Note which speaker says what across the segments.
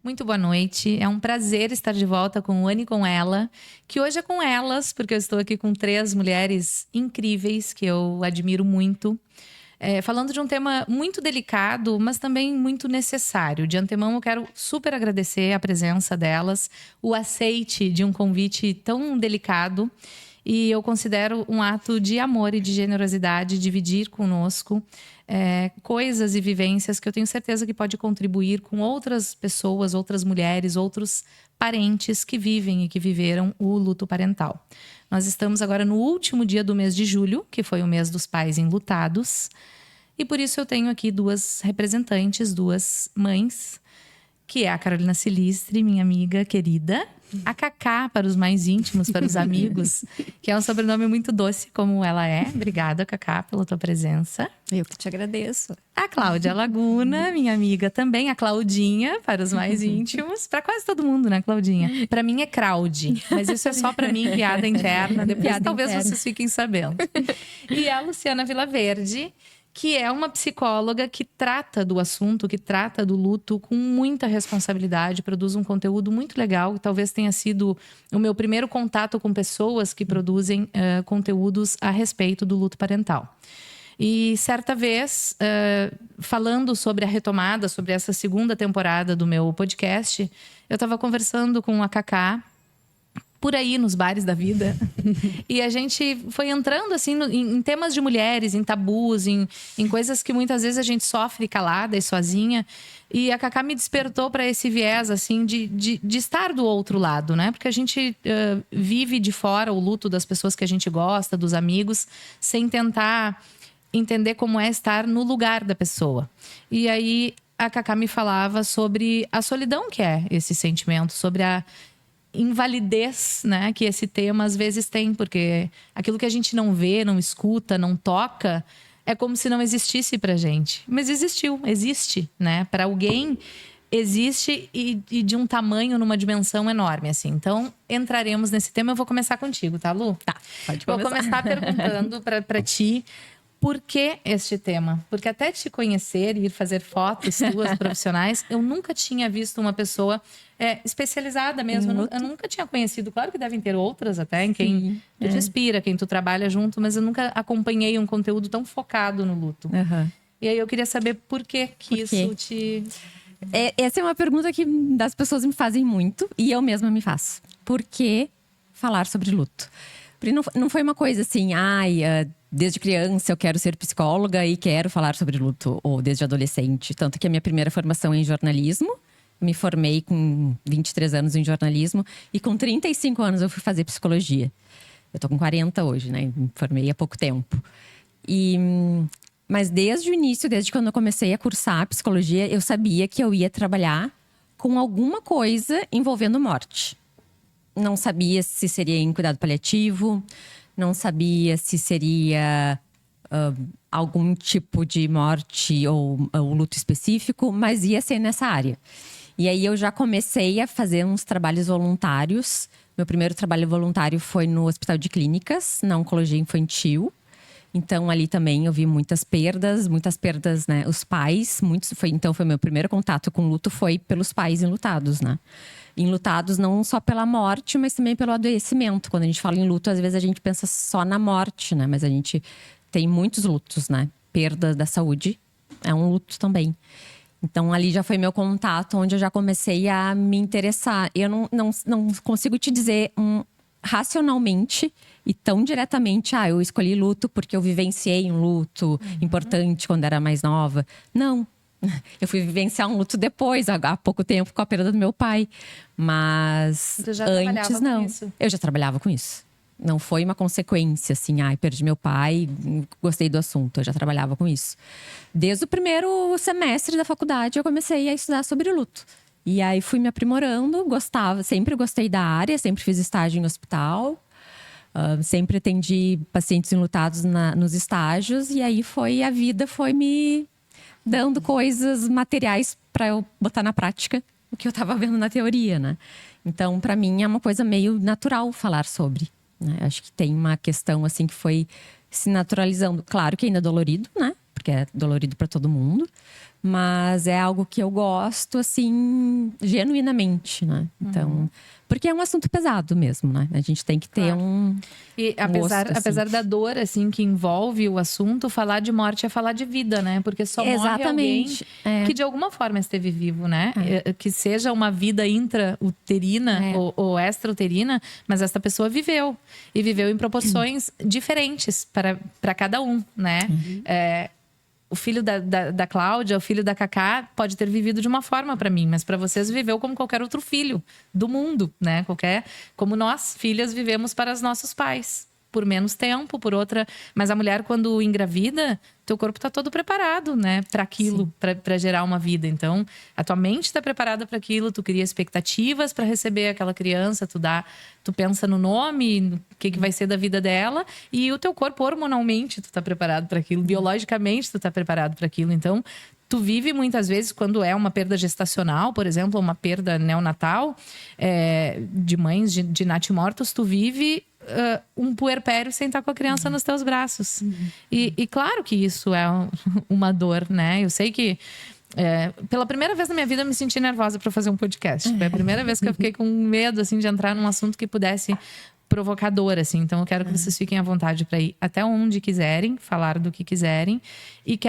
Speaker 1: Muito boa noite. É um prazer estar de volta com o Anne e com ela, que hoje é com elas, porque eu estou aqui com 3 mulheres incríveis que eu admiro muito. Falando de um tema muito delicado, mas também muito necessário. De antemão, eu quero super agradecer a presença delas, o aceite de um convite tão delicado. E eu considero um ato de amor e de generosidade dividir conosco coisas e vivências que eu tenho certeza que pode contribuir com outras pessoas, outras mulheres, outros parentes que vivem e que viveram o luto parental. Nós estamos agora no último dia do mês de julho, que foi o mês dos pais enlutados. E por isso eu tenho aqui 2 representantes, 2 mães, que é a Carolina Silistre, minha amiga querida. A Cacá, para os mais íntimos, para os amigos, que é um sobrenome muito doce como ela é. Obrigada, Cacá, pela tua presença.
Speaker 2: Eu que te agradeço.
Speaker 1: A Cláudia Laguna, minha amiga também. A Claudinha, para os mais íntimos. Para quase todo mundo, né, Claudinha? Para mim é Craude, mas isso é só para mim, piada interna. Depois
Speaker 2: Piada
Speaker 1: talvez
Speaker 2: interna.
Speaker 1: vocês fiquem sabendo. E a Luciana Vilaverde, que é uma psicóloga que trata do assunto, que trata do luto com muita responsabilidade, produz um conteúdo muito legal. Talvez tenha sido o meu primeiro contato com pessoas que produzem conteúdos a respeito do luto parental. E certa vez, falando sobre a retomada, sobre essa segunda temporada do meu podcast, eu estava conversando com a Cacá, por aí nos bares da vida. E a gente foi entrando assim em temas de mulheres, em tabus, em coisas que muitas vezes a gente sofre calada e sozinha. E a Cacá me despertou para esse viés assim de estar do outro lado, né? Porque a gente vive de fora o luto das pessoas que a gente gosta, dos amigos, sem tentar entender como é estar no lugar da pessoa. E aí a Cacá me falava sobre a solidão que é esse sentimento, sobre a invalidez, né, que esse tema às vezes tem, porque aquilo que a gente não vê, não escuta, não toca, é como se não existisse pra gente. Mas existiu, existe, né? Para alguém existe e de um tamanho, numa dimensão enorme, assim. Então, entraremos nesse tema. Eu vou começar contigo, tá, Lu?
Speaker 2: Tá, pode
Speaker 1: Vou
Speaker 2: começar.
Speaker 1: começar perguntando pra ti. Por que este tema? Porque até te conhecer e ir fazer fotos tuas profissionais, eu nunca tinha visto uma pessoa especializada mesmo. Eu nunca tinha conhecido. Claro que devem ter outras até, em quem tu te inspira, quem tu trabalha junto, mas eu nunca acompanhei um conteúdo tão focado no luto.
Speaker 2: Uhum.
Speaker 1: E aí eu queria saber por que isso te...
Speaker 2: Essa é uma pergunta que as pessoas me fazem muito e eu mesma me faço. Por que falar sobre luto? Porque não foi uma coisa assim, desde criança eu quero ser psicóloga e quero falar sobre luto, ou desde adolescente. Tanto que a minha primeira formação é em jornalismo. Me formei com 23 anos em jornalismo e com 35 anos eu fui fazer psicologia. Eu tô com 40 hoje, né? Me formei há pouco tempo. Mas desde o início, desde quando eu comecei a cursar psicologia, eu sabia que eu ia trabalhar com alguma coisa envolvendo morte. Não sabia se seria em cuidado paliativo, não sabia se seria algum tipo de morte ou luto específico, mas ia ser nessa área. E aí eu já comecei a fazer uns trabalhos voluntários. Meu primeiro trabalho voluntário foi no Hospital de Clínicas, na Oncologia Infantil. Então, ali também eu vi muitas perdas, né? Os pais, então foi meu primeiro contato com luto foi pelos pais enlutados, né? Enlutados não só pela morte, mas também pelo adoecimento. Quando a gente fala em luto, às vezes a gente pensa só na morte, né? Mas a gente tem muitos lutos, né? Perda da saúde é um luto também. Então, ali já foi meu contato, onde eu já comecei a me interessar. Eu não consigo te dizer racionalmente e tão diretamente, eu escolhi luto porque eu vivenciei um luto importante quando era mais nova. Não. Eu fui vivenciar um luto depois, há pouco tempo, com a perda do meu pai. Mas
Speaker 1: Tu já
Speaker 2: antes, não.
Speaker 1: com isso?
Speaker 2: Eu já trabalhava com isso. Não foi uma consequência, assim, perdi meu pai, gostei do assunto. Eu já trabalhava com isso. Desde o primeiro semestre da faculdade, eu comecei a estudar sobre luto. E aí fui me aprimorando, sempre gostei da área, sempre fiz estágio em hospital. Sempre atendi pacientes enlutados nos estágios. E aí a vida foi me dando coisas materiais para eu botar na prática o que eu estava vendo na teoria, né? Então, para mim, é uma coisa meio natural falar sobre, né? Acho que tem uma questão, assim, que foi se naturalizando. Claro que ainda é dolorido, né? Porque é dolorido para todo mundo. Mas é algo que eu gosto, assim, genuinamente, né? Então, porque é um assunto pesado mesmo, né? A gente tem que ter
Speaker 1: E
Speaker 2: gosto, assim.
Speaker 1: apesar da dor, assim, que envolve o assunto, falar de morte é falar de vida, né? Porque só morre alguém que de alguma forma esteve vivo, né? Que seja uma vida intrauterina ou extrauterina, mas essa pessoa viveu. E viveu em proporções diferentes para cada um, né? O filho da Cláudia, o filho da Cacá, pode ter vivido de uma forma para mim, mas para vocês viveu como qualquer outro filho do mundo, né? Como nós, filhas, vivemos para os nossos pais. Por menos tempo, por outra. Mas a mulher, quando engravida, teu corpo tá todo preparado, né? Para aquilo, para gerar uma vida. Então, a tua mente está preparada para aquilo, tu cria expectativas para receber aquela criança, tu pensa no nome, no que vai ser da vida dela, e o teu corpo, hormonalmente, tu tá preparado para aquilo, biologicamente, tu tá preparado para aquilo. Então, tu vive muitas vezes, quando é uma perda gestacional, por exemplo, uma perda neonatal, de mães de natimortos, tu vive um puerpério sem estar com a criança nos teus braços. E claro que isso é uma dor, né? Eu sei que pela primeira vez na minha vida eu me senti nervosa para fazer um podcast. Foi a primeira vez que eu fiquei com medo, assim, de entrar num assunto que pudesse provocador, assim. Então eu quero que vocês fiquem à vontade para ir até onde quiserem, falar do que quiserem. E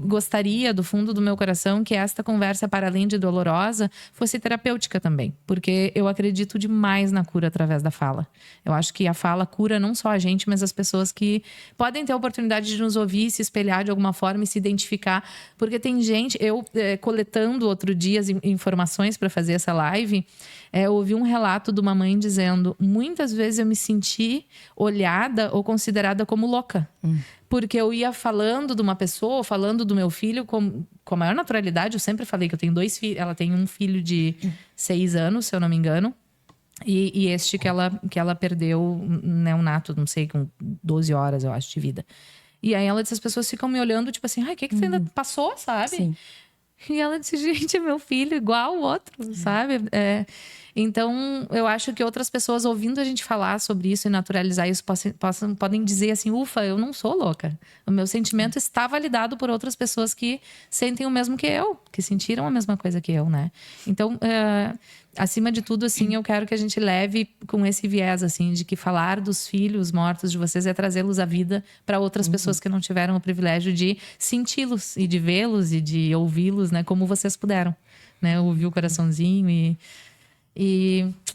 Speaker 1: gostaria do fundo do meu coração que esta conversa, para além de dolorosa, fosse terapêutica também. Porque eu acredito demais na cura através da fala. Eu acho que a fala cura não só a gente, mas as pessoas que podem ter a oportunidade de nos ouvir, se espelhar de alguma forma e se identificar. Porque tem gente, coletando outro dia as informações para fazer essa live, eu ouvi um relato de uma mãe dizendo: muitas vezes eu me senti olhada ou considerada como louca. Porque eu ia falando de uma pessoa, falando do meu filho com a maior naturalidade. Eu sempre falei que eu tenho 2 filhos. Ela tem um filho de 6 anos, se eu não me engano. E este que ela perdeu neonato, não sei, com 12 horas, eu acho, de vida. E aí ela disse, as pessoas ficam me olhando, tipo assim, o que você ainda passou, sabe?
Speaker 2: Sim.
Speaker 1: E ela disse, gente, é meu filho igual o outro, sabe? Então, eu acho que outras pessoas ouvindo a gente falar sobre isso e naturalizar isso podem dizer assim, ufa, eu não sou louca. O meu sentimento está validado por outras pessoas que sentem o mesmo que eu, que sentiram a mesma coisa que eu, né? Então, acima de tudo, assim, eu quero que a gente leve com esse viés, assim, de que falar dos filhos mortos de vocês é trazê-los à vida para outras pessoas que não tiveram o privilégio de senti-los e de vê-los e de ouvi-los, né? Como vocês puderam, né? Ouvir o coraçãozinho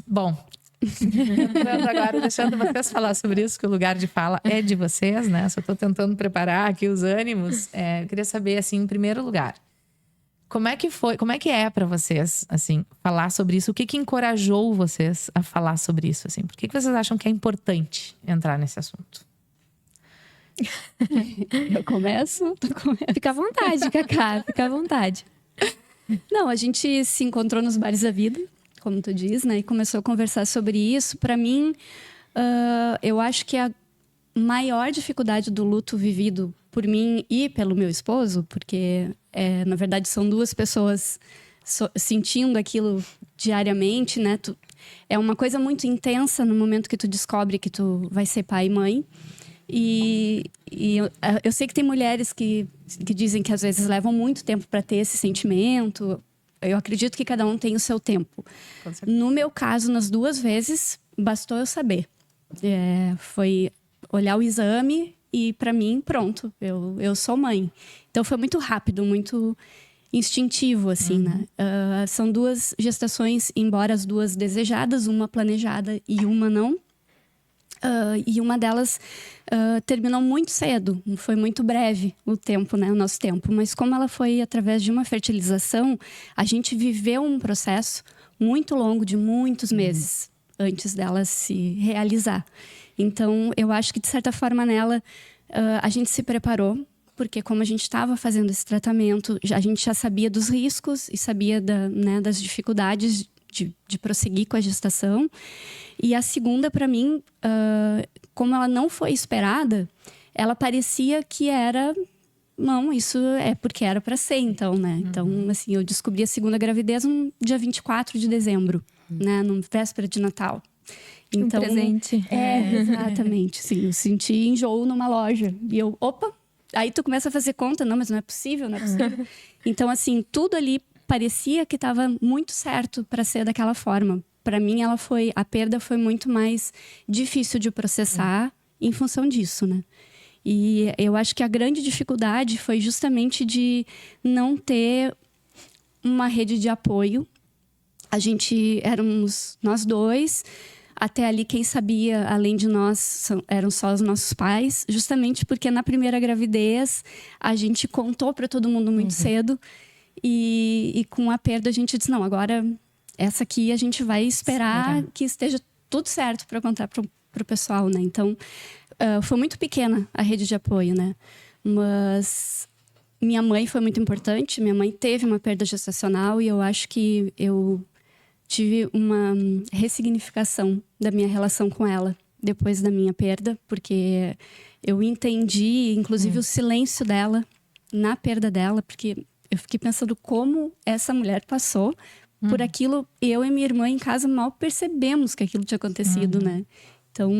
Speaker 1: bom, entrando agora, deixando vocês falar sobre isso, que o lugar de fala é de vocês, né? Só estou tentando preparar aqui os ânimos. Eu queria saber, assim, em primeiro lugar, como é que é para vocês, assim, falar sobre isso? O que encorajou vocês a falar sobre isso, assim? Por que vocês acham que é importante entrar nesse assunto?
Speaker 3: Eu começo?
Speaker 4: Fica à vontade, Cacá, fica à vontade.
Speaker 3: Não, a gente se encontrou nos bares da vida, como tu diz, né? E começou a conversar sobre isso. Para mim, eu acho que a maior dificuldade do luto vivido por mim e pelo meu esposo, porque, na verdade, são 2 pessoas sentindo aquilo diariamente, né? É uma coisa muito intensa no momento que tu descobre que tu vai ser pai e mãe. E eu sei que tem mulheres que dizem que às vezes levam muito tempo para ter esse sentimento. Eu acredito que cada um tem o seu tempo. No meu caso, nas 2 vezes, bastou eu saber. Foi olhar o exame e, para mim, pronto, eu sou mãe. Então, foi muito rápido, muito instintivo, assim, né? São 2 gestações, embora as 2 desejadas, uma planejada e uma não. E uma delas terminou muito cedo, foi muito breve o tempo, né, o nosso tempo. Mas como ela foi através de uma fertilização, a gente viveu um processo muito longo, de muitos meses, antes dela se realizar. Então, eu acho que, de certa forma, nela, a gente se preparou, porque como a gente estava fazendo esse tratamento, a gente já sabia dos riscos e sabia das dificuldades de prosseguir com a gestação. E a segunda, para mim, como ela não foi esperada, ela parecia que era... Não, isso é porque era para ser, então, né? Então, assim, eu descobri a segunda gravidez no dia 24 de dezembro, né? No véspera de Natal. Então,
Speaker 4: presente.
Speaker 3: Exatamente, sim. Eu senti enjoo numa loja. E eu, opa, Aí tu começa a fazer conta, não, mas não é possível, não é possível. Então, assim, tudo ali parecia que estava muito certo para ser daquela forma. Para mim, a perda foi muito mais difícil de processar em função disso, né? E eu acho que a grande dificuldade foi justamente de não ter uma rede de apoio. Éramos nós dois. Até ali, quem sabia, além de nós, eram só os nossos pais. Justamente porque na primeira gravidez, a gente contou para todo mundo muito cedo. E com a perda, a gente disse, não, agora essa aqui a gente vai esperar que esteja tudo certo para contar para o pessoal, né? Então, foi muito pequena a rede de apoio, né? Mas minha mãe foi muito importante. Minha mãe teve uma perda gestacional e eu acho que eu tive uma ressignificação da minha relação com ela depois da minha perda, porque eu entendi, inclusive, o silêncio dela na perda dela, porque eu fiquei pensando como essa mulher passou por aquilo. Eu e minha irmã em casa mal percebemos que aquilo tinha acontecido, né? Então,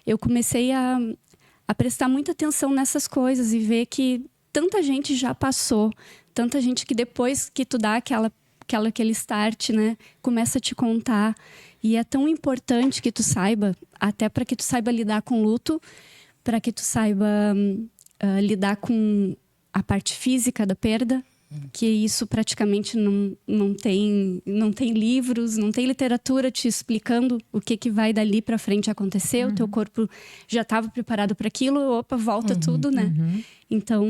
Speaker 3: eu comecei a prestar muita atenção nessas coisas e ver que tanta gente já passou, tanta gente que depois que tu dá aquele start, né, começa a te contar. E é tão importante que tu saiba, até para que tu saiba lidar com luto, para que tu saiba lidar com a parte física da perda, que isso praticamente não tem livros, não tem literatura te explicando o que vai dali para frente acontecer. O teu corpo já estava preparado para aquilo, opa, volta tudo, né? Então,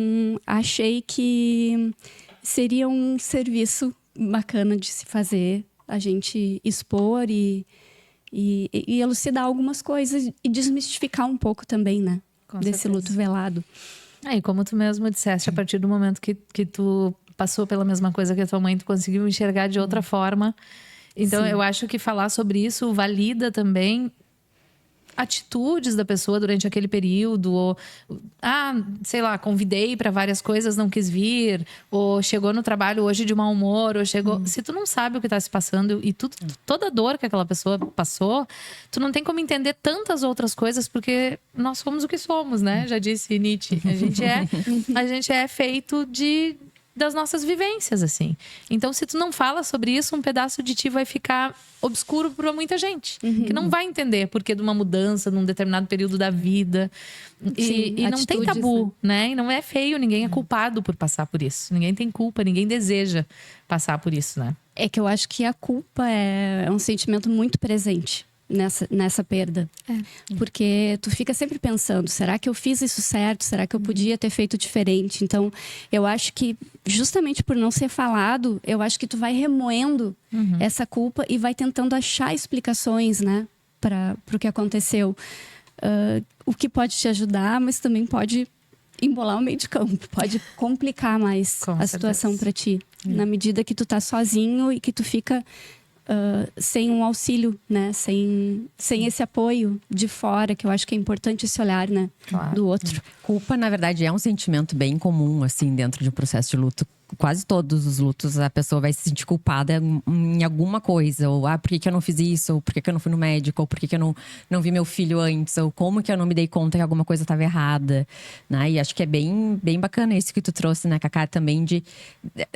Speaker 3: achei que seria um serviço bacana de se fazer, a gente expor e elucidar algumas coisas e desmistificar um pouco também, né?
Speaker 1: Com
Speaker 3: desse
Speaker 1: certeza.
Speaker 3: luto velado.
Speaker 1: E como tu mesmo disseste, a partir do momento que tu passou pela mesma coisa que a tua mãe, tu conseguiu enxergar de outra forma. Então, eu acho que falar sobre isso valida também atitudes da pessoa durante aquele período, ou sei lá, convidei para várias coisas, não quis vir, ou chegou no trabalho hoje de mau humor, ou chegou... Se tu não sabe o que tá se passando e toda a dor que aquela pessoa passou, tu não tem como entender tantas outras coisas, porque nós somos o que somos, né? Já disse Nietzsche. A gente é feito das nossas vivências, assim. Então, se tu não fala sobre isso, um pedaço de ti vai ficar obscuro para muita gente. Que não vai entender porquê de uma mudança num determinado período da vida.
Speaker 3: Sim,
Speaker 1: E não tem
Speaker 3: atitudes,
Speaker 1: tabu, né? E não é feio, ninguém é culpado por passar por isso. Ninguém tem culpa, ninguém deseja passar por isso, né?
Speaker 3: É que eu acho que a culpa é um sentimento muito presente nessa perda. Porque tu fica sempre pensando, será que eu fiz isso certo? Será que eu podia ter feito diferente? Então, eu acho que justamente por não ser falado, eu acho que tu vai remoendo essa culpa e vai tentando achar explicações, né? Para o que aconteceu. O que pode te ajudar, mas também pode embolar o meio de campo. Pode complicar mais a situação para ti. Na medida que tu tá sozinho e que tu fica... sem um auxílio, né? Sem esse apoio de fora, que eu acho que é importante esse olhar, né?
Speaker 1: Claro.
Speaker 3: Do outro.
Speaker 2: Culpa, na verdade, é um sentimento bem comum, assim, dentro de um processo de luto. Quase todos os lutos, a pessoa vai se sentir culpada em alguma coisa. Ou, por que eu não fiz isso? Ou por que eu não fui no médico? Ou por que eu não vi meu filho antes? Ou como que eu não me dei conta que alguma coisa estava errada? Né? E acho que é bem, bem bacana isso que tu trouxe, né, Cacá? Também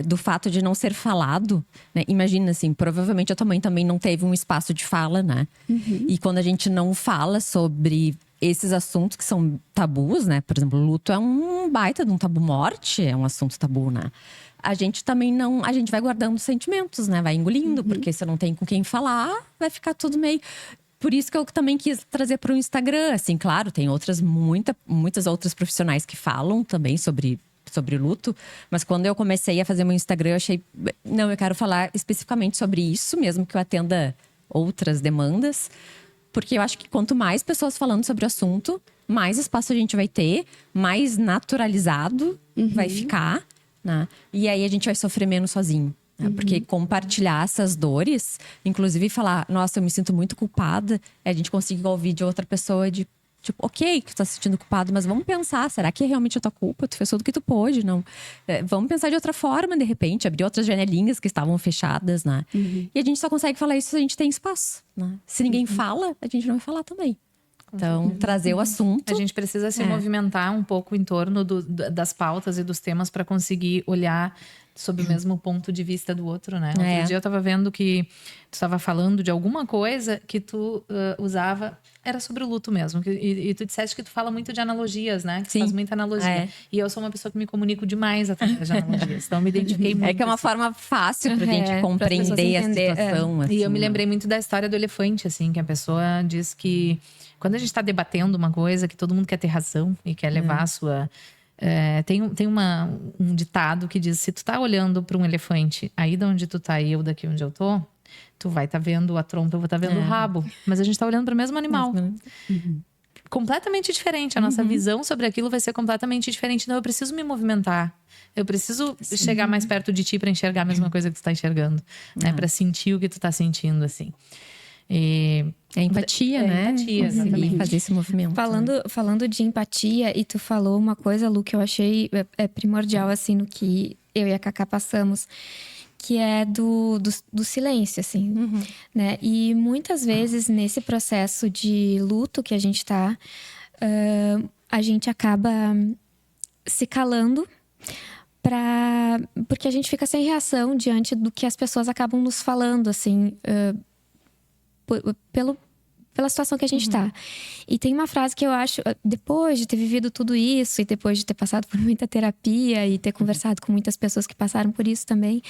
Speaker 2: do fato de não ser falado. Né? Imagina, assim, provavelmente a tua mãe também não teve um espaço de fala, né? E quando a gente não fala sobre esses assuntos que são tabus, né? Por exemplo, luto é um baita de um tabu, morte é um assunto tabu, né? A gente também não... A gente vai guardando sentimentos, né? Vai engolindo, porque se não tem com quem falar, vai ficar tudo meio... Por isso que eu também quis trazer para o Instagram. Assim, claro, tem muitas outras profissionais que falam também sobre luto. Mas quando eu comecei a fazer meu Instagram, eu achei... Não, eu quero falar especificamente sobre isso, mesmo que eu atenda outras demandas. Porque eu acho que quanto mais pessoas falando sobre o assunto, mais espaço a gente vai ter, mais naturalizado vai ficar, né? E aí a gente vai sofrer menos sozinho. Né? Porque compartilhar essas dores, inclusive falar, nossa, eu me sinto muito culpada, a gente consegue ouvir de outra pessoa de tipo, ok, que tu tá se sentindo culpado, mas vamos pensar, será que é realmente a tua culpa? Tu fez tudo o que tu pôde, não? Vamos pensar de outra forma, de repente, abrir outras janelinhas que estavam fechadas, né? E a gente só consegue falar isso se a gente tem espaço, né? Se ninguém fala, a gente não vai falar também. Então, trazer o assunto.
Speaker 1: A gente precisa se movimentar um pouco em torno das pautas e dos temas para conseguir olhar sob o mesmo ponto de vista do outro, né? Outro dia eu estava vendo que tu estava falando de alguma coisa que tu usava, era sobre o luto mesmo. E tu disseste que tu fala muito de analogias, né? Que tu faz muita analogia. E eu sou uma pessoa que me comunico demais através de analogias. Então eu me identifiquei muito.
Speaker 2: É que é uma forma fácil pra gente compreender a situação. Assim,
Speaker 1: e eu me lembrei muito da história do elefante, assim, que a pessoa diz que quando a gente está debatendo uma coisa, que todo mundo quer ter razão e quer levar a sua... tem um ditado que diz: se tu tá olhando para um elefante aí de onde tu tá e eu daqui onde eu tô, tu vai tá vendo a trompa, eu vou tá vendo o rabo. Mas a gente tá olhando para o mesmo animal. Completamente diferente. A nossa visão sobre aquilo vai ser completamente diferente. Então eu preciso me movimentar. Eu preciso chegar mais perto de ti para enxergar a mesma coisa que tu tá enxergando. Né? Para sentir o que tu tá sentindo, assim.
Speaker 2: É empatia, né?
Speaker 1: Empatia, exatamente.
Speaker 2: Fazer esse movimento.
Speaker 4: Falando de empatia, e tu falou uma coisa, Lu, que eu achei primordial, assim, no que eu e a Cacá passamos, que é do silêncio, assim, né? E muitas vezes, nesse processo de luto que a gente tá, a gente acaba se calando porque a gente fica sem reação diante do que as pessoas acabam nos falando, assim... pela situação que a gente tá. E tem uma frase que eu acho, depois de ter vivido tudo isso e depois de ter passado por muita terapia e ter conversado com muitas pessoas que passaram por isso também,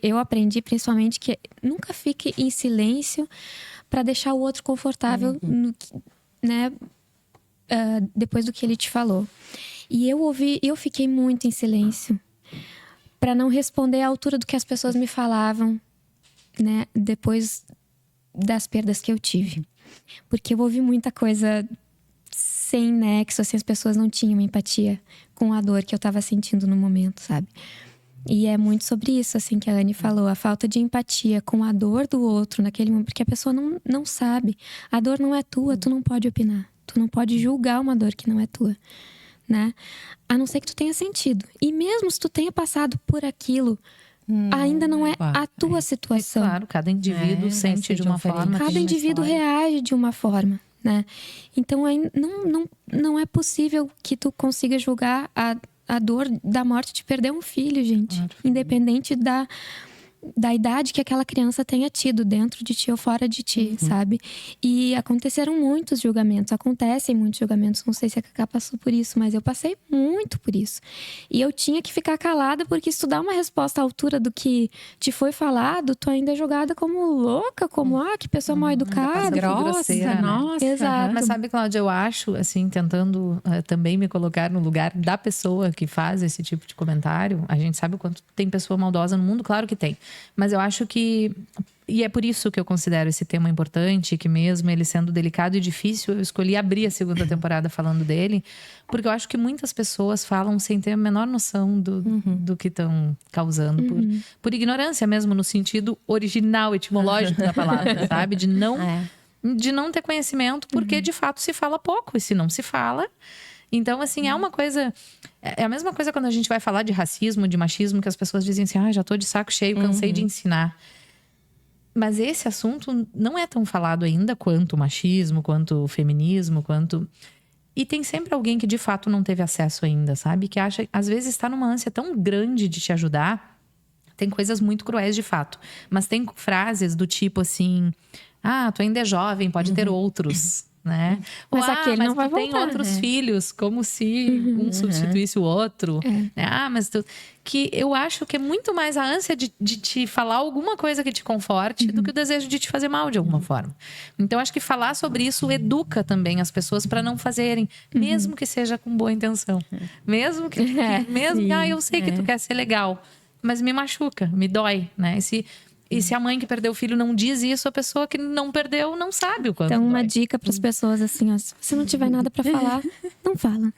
Speaker 4: eu aprendi principalmente que nunca fique em silêncio para deixar o outro confortável né, depois do que ele te falou. E eu fiquei muito em silêncio para não responder à altura do que as pessoas me falavam, né, depois das perdas que eu tive. Porque eu ouvi muita coisa sem nexo, assim, as pessoas não tinham empatia com a dor que eu tava sentindo no momento, sabe? E é muito sobre isso, assim, que a Anne falou. A falta de empatia com a dor do outro naquele momento. Porque a pessoa não sabe. A dor não é tua, tu não pode opinar. Tu não pode julgar uma dor que não é tua, né? A não ser que tu tenha sentido. E mesmo se tu tenha passado por aquilo... ainda não é a tua situação.
Speaker 1: Claro, cada indivíduo sente de uma forma.
Speaker 3: Cada indivíduo reage de uma forma, né? Então, não é possível que tu consiga julgar a dor da morte de perder um filho, gente. Claro. Independente da idade que aquela criança tenha tido dentro de ti ou fora de ti, sabe? E acontecem muitos julgamentos. Não sei se a Cacá passou por isso, mas eu passei muito por isso. E eu tinha que ficar calada, porque se tu dá uma resposta à altura do que te foi falado, tu ainda é julgada como louca, como, que pessoa mal educada,
Speaker 1: grossa,
Speaker 3: nossa.
Speaker 1: Exato. Mas sabe, Cláudia, eu acho, assim, tentando também me colocar no lugar da pessoa que faz esse tipo de comentário, a gente sabe o quanto tem pessoa maldosa no mundo, claro que tem. Mas eu acho que... E é por isso que eu considero esse tema importante, que mesmo ele sendo delicado e difícil, eu escolhi abrir a segunda temporada falando dele, porque eu acho que muitas pessoas falam sem ter a menor noção do que estão causando, por ignorância mesmo, no sentido original, etimológico da palavra, sabe? De não ter conhecimento, porque de fato se fala pouco, e se não se fala... Então, assim, é uma coisa... É a mesma coisa quando a gente vai falar de racismo, de machismo, que as pessoas dizem assim, já tô de saco cheio, cansei de ensinar. Mas esse assunto não é tão falado ainda quanto o machismo, quanto o feminismo, quanto... E tem sempre alguém que de fato não teve acesso ainda, sabe? Que acha, às vezes está numa ânsia tão grande de te ajudar. Tem coisas muito cruéis de fato. Mas tem frases do tipo assim... tu ainda é jovem, pode ter outros... Né?
Speaker 3: Mas aquele não vai voltar,
Speaker 1: tem outros filhos, como se um substituísse o outro. Mas que eu acho que é muito mais a ânsia de te falar alguma coisa que te conforte do que o desejo de te fazer mal de alguma forma. Então, acho que falar sobre isso educa também as pessoas para não fazerem, mesmo que seja com boa intenção. Mesmo que eu sei que tu quer ser legal, mas me machuca, me dói, né? E se a mãe que perdeu o filho não diz isso, a pessoa que não perdeu não sabe o quanto
Speaker 3: Então, uma
Speaker 1: dói.
Speaker 3: dica para as pessoas assim, se você não tiver nada para falar, não fala.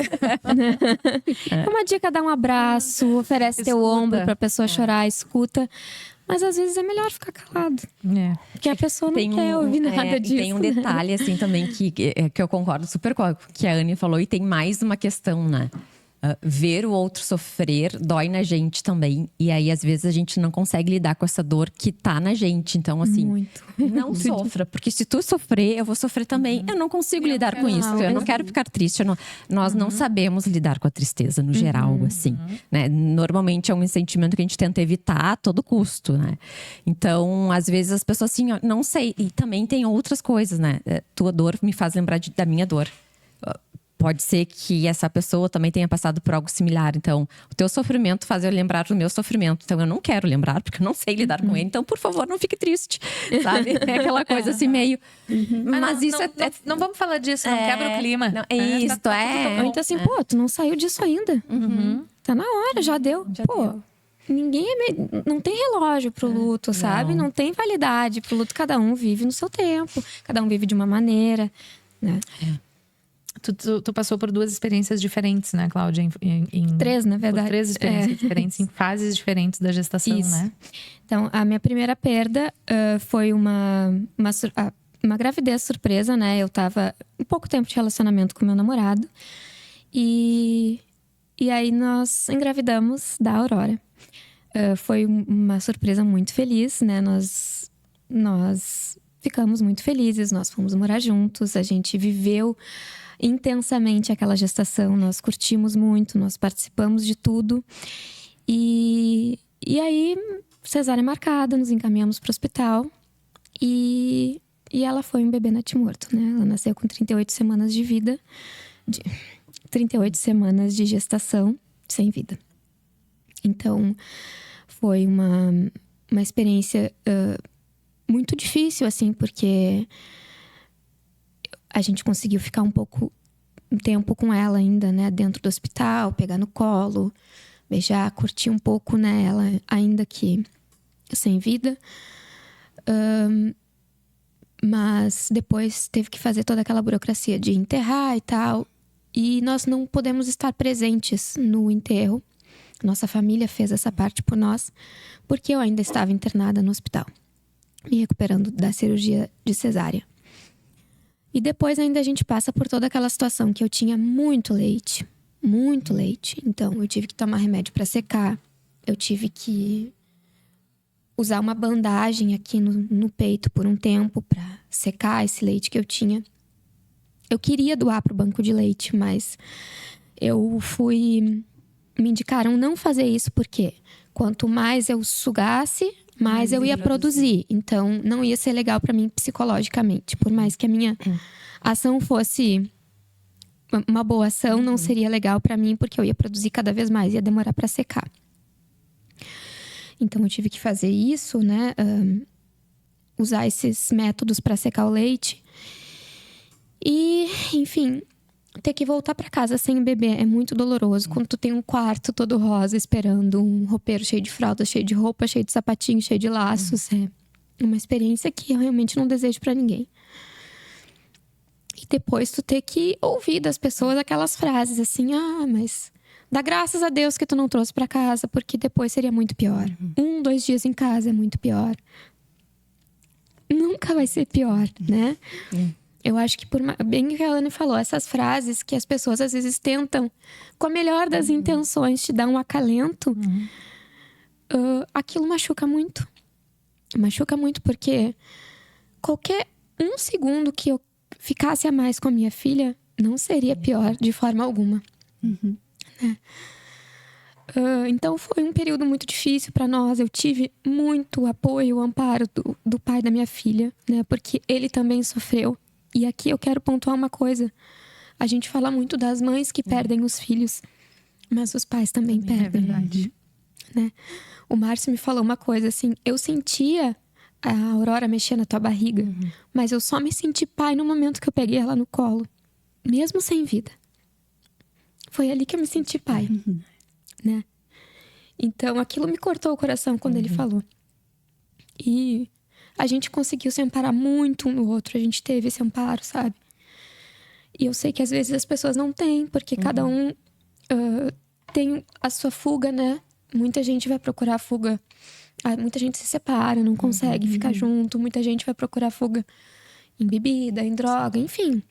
Speaker 3: Uma dica, dá um abraço, oferece teu ombro para a pessoa chorar, escuta. Mas às vezes é melhor ficar calado. Porque a pessoa não quer ouvir nada disso.
Speaker 2: Tem um detalhe assim também que eu concordo super com o que a Anne falou. E tem mais uma questão, né? ver o outro sofrer dói na gente também. E aí, às vezes, a gente não consegue lidar com essa dor que tá na gente. Então, assim,
Speaker 4: Muito.
Speaker 2: não sofra. Porque se tu sofrer, eu vou sofrer também. Eu não consigo lidar com isso. Eu não quero ficar triste. Nós não sabemos lidar com a tristeza, no geral, assim. Né? Normalmente, é um sentimento que a gente tenta evitar a todo custo, né? Então, às vezes, as pessoas assim, ó, não sei. E também tem outras coisas, né? Tua dor me faz lembrar da minha dor. Pode ser que essa pessoa também tenha passado por algo similar. Então, o teu sofrimento faz eu lembrar do meu sofrimento. Então, eu não quero lembrar, porque eu não sei lidar com ele. Então, por favor, não fique triste, sabe? É aquela coisa assim, meio... Mas isso
Speaker 1: não vamos falar disso, não quebra o clima.
Speaker 2: Não, é isso,
Speaker 4: Ou então assim, pô, tu não saiu disso ainda. Tá na hora, já deu. Ninguém não tem relógio pro luto, sabe? Não tem validade pro luto. Cada um vive no seu tempo. Cada um vive de uma maneira, né?
Speaker 1: Tu passou por 2 experiências diferentes, né, Cláudia?
Speaker 4: 3, na verdade.
Speaker 1: Por 3 experiências diferentes, em fases diferentes da gestação,
Speaker 4: Isso.
Speaker 1: né?
Speaker 4: Então, a minha primeira perda foi uma gravidez surpresa, né? Eu tava um pouco tempo de relacionamento com meu namorado. E aí nós engravidamos da Aurora. Foi uma surpresa muito feliz, né? Nós ficamos muito felizes, nós fomos morar juntos, a gente viveu intensamente aquela gestação, nós curtimos muito, nós participamos de tudo. E aí, cesárea marcada, nos encaminhamos para o hospital e ela foi um bebê natimorto, né? Ela nasceu com 38 semanas de vida, 38 semanas de gestação sem vida. Então, foi uma experiência muito difícil, assim, porque a gente conseguiu ficar um tempo com ela ainda, né? Dentro do hospital, pegar no colo, beijar, curtir um pouco, né? Ela ainda que sem vida. Mas depois teve que fazer toda aquela burocracia de enterrar e tal. E nós não podemos estar presentes no enterro. Nossa família fez essa parte por nós, porque eu ainda estava internada no hospital, me recuperando da cirurgia de cesárea. E depois ainda a gente passa por toda aquela situação que eu tinha muito leite. Então, eu tive que tomar remédio para secar. Eu tive que usar uma bandagem aqui no peito por um tempo para secar esse leite que eu tinha. Eu queria doar para o banco de leite, mas me indicaram não fazer isso porque quanto mais eu sugasse, mais eu ia produzir. Então, não ia ser legal para mim psicologicamente. Por mais que a minha ação fosse uma boa ação, não seria legal para mim porque eu ia produzir cada vez mais, ia demorar para secar. Então, eu tive que fazer isso, né? Usar esses métodos para secar o leite. E, enfim, ter que voltar para casa sem bebê é muito doloroso. Quando tu tem um quarto todo rosa esperando, um roupeiro cheio de fralda, cheio de roupa, cheio de sapatinho, cheio de laços. É uma experiência que eu realmente não desejo para ninguém. E depois tu ter que ouvir das pessoas aquelas frases assim: mas dá graças a Deus que tu não trouxe para casa, porque depois seria muito pior. 2 dias em casa é muito pior. Nunca vai ser pior, né? Eu acho que, bem que a Alane falou, essas frases que as pessoas às vezes tentam, com a melhor das intenções, te dar um acalento, aquilo machuca muito. Machuca muito porque qualquer 1 segundo que eu ficasse a mais com a minha filha não seria pior de forma alguma. Né? Então foi um período muito difícil para nós. Eu tive muito apoio, amparo do pai da minha filha, né? Porque ele também sofreu. E aqui eu quero pontuar uma coisa. A gente fala muito das mães que perdem os filhos, mas os pais também perdem.
Speaker 1: É verdade.
Speaker 4: Né? O Márcio me falou uma coisa assim: eu sentia a Aurora mexer na tua barriga, mas eu só me senti pai no momento que eu peguei ela no colo, mesmo sem vida. Foi ali que eu me senti pai, né? Então aquilo me cortou o coração quando ele falou. E a gente conseguiu se amparar muito um no outro. A gente teve esse amparo, sabe? E eu sei que às vezes as pessoas não têm, porque cada um tem a sua fuga, né? Muita gente vai procurar fuga. Muita gente se separa, não consegue ficar junto. Muita gente vai procurar fuga em bebida, em droga, enfim.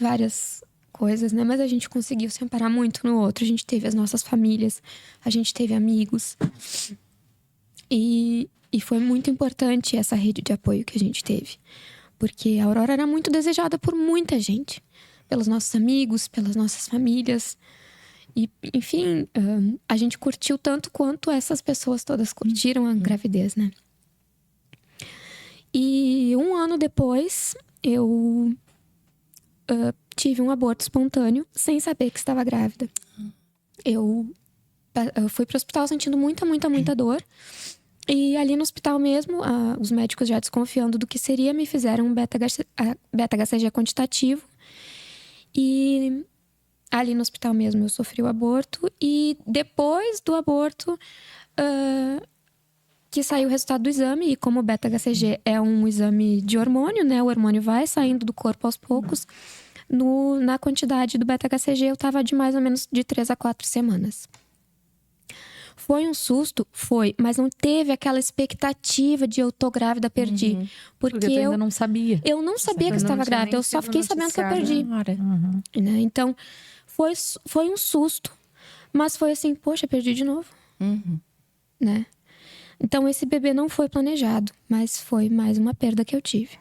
Speaker 4: Várias coisas, né? Mas a gente conseguiu se amparar muito no outro. A gente teve as nossas famílias, a gente teve amigos. E foi muito importante essa rede de apoio que a gente teve. Porque a Aurora era muito desejada por muita gente. Pelos nossos amigos, pelas nossas famílias. E, enfim, a gente curtiu tanto quanto essas pessoas todas curtiram a gravidez, né? E 1 ano depois, eu tive um aborto espontâneo sem saber que estava grávida. Eu fui para o hospital sentindo muita dor. E ali no hospital mesmo, os médicos já desconfiando do que seria, me fizeram um beta-HCG quantitativo. E ali no hospital mesmo eu sofri o aborto. E depois do aborto, que saiu o resultado do exame. E como o beta-HCG é um exame de hormônio, né? O hormônio vai saindo do corpo aos poucos. Na quantidade do beta-HCG eu estava de mais ou menos de 3 a 4 semanas. Foi um susto? Foi. Mas não teve aquela expectativa de eu tô grávida, perdi. Porque
Speaker 1: eu ainda não sabia.
Speaker 4: Eu não sabia que eu estava grávida. Eu só fiquei sabendo que eu perdi. Né? Então, foi um susto. Mas foi assim, poxa, perdi de novo. Né? Então, esse bebê não foi planejado. Mas foi mais uma perda que eu tive.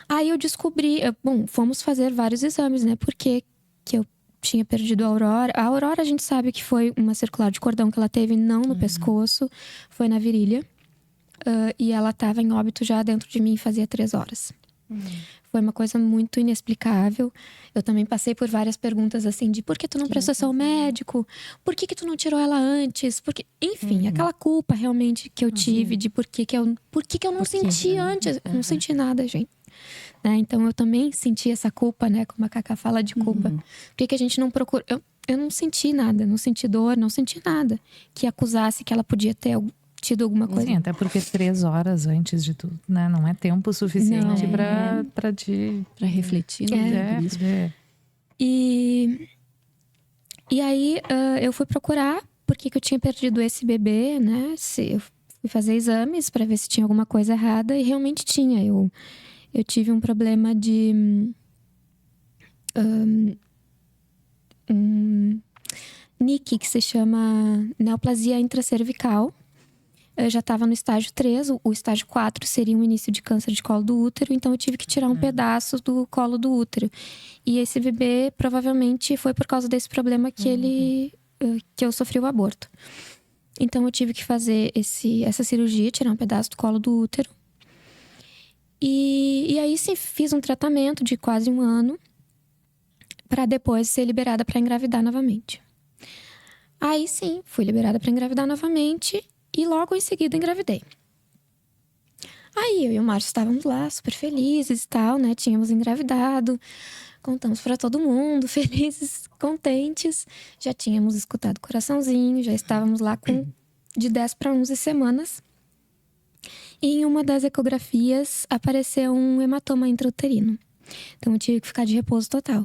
Speaker 4: Aí eu descobri... Bom, fomos fazer vários exames, né? Porque que eu tinha perdido a Aurora. A Aurora, a gente sabe que foi uma circular de cordão que ela teve, não no pescoço. Foi na virilha. E ela estava em óbito já dentro de mim fazia 3 horas. Foi uma coisa muito inexplicável. Eu também passei por várias perguntas assim de por que tu não processou o médico? Por que tu não tirou ela antes? Porque, enfim, aquela culpa realmente que eu tive de por que eu não senti antes. Eu não senti nada, gente. Né? Então eu também senti essa culpa, né? Como a Cacá fala de culpa. Por que a gente não procura? Eu não senti nada, não senti dor, não senti nada que acusasse que ela podia ter tido alguma coisa.
Speaker 1: Sim, até porque 3 horas antes de tudo, né? Não é tempo suficiente pra
Speaker 3: refletir, né?
Speaker 4: E aí eu fui procurar por que eu tinha perdido esse bebê, né? Eu fui fazer exames pra ver se tinha alguma coisa errada e realmente tinha. Eu tive um problema de NIC, que se chama neoplasia intracervical. Eu já estava no estágio 3, o estágio 4 seria um início de câncer de colo do útero, então eu tive que tirar um pedaço do colo do útero. E esse bebê provavelmente foi por causa desse problema que eu sofri o aborto. Então eu tive que fazer essa cirurgia, tirar um pedaço do colo do útero. E aí sim, fiz um tratamento de quase 1 ano para depois ser liberada para engravidar novamente. Aí sim, fui liberada para engravidar novamente e logo em seguida engravidei. Aí eu e o Márcio estávamos lá super felizes e tal, né? Tínhamos engravidado, contamos para todo mundo, felizes, contentes. Já tínhamos escutado o coraçãozinho, já estávamos lá com de 10 para 11 semanas. E em uma das ecografias apareceu um hematoma intrauterino. Então eu tive que ficar de repouso total.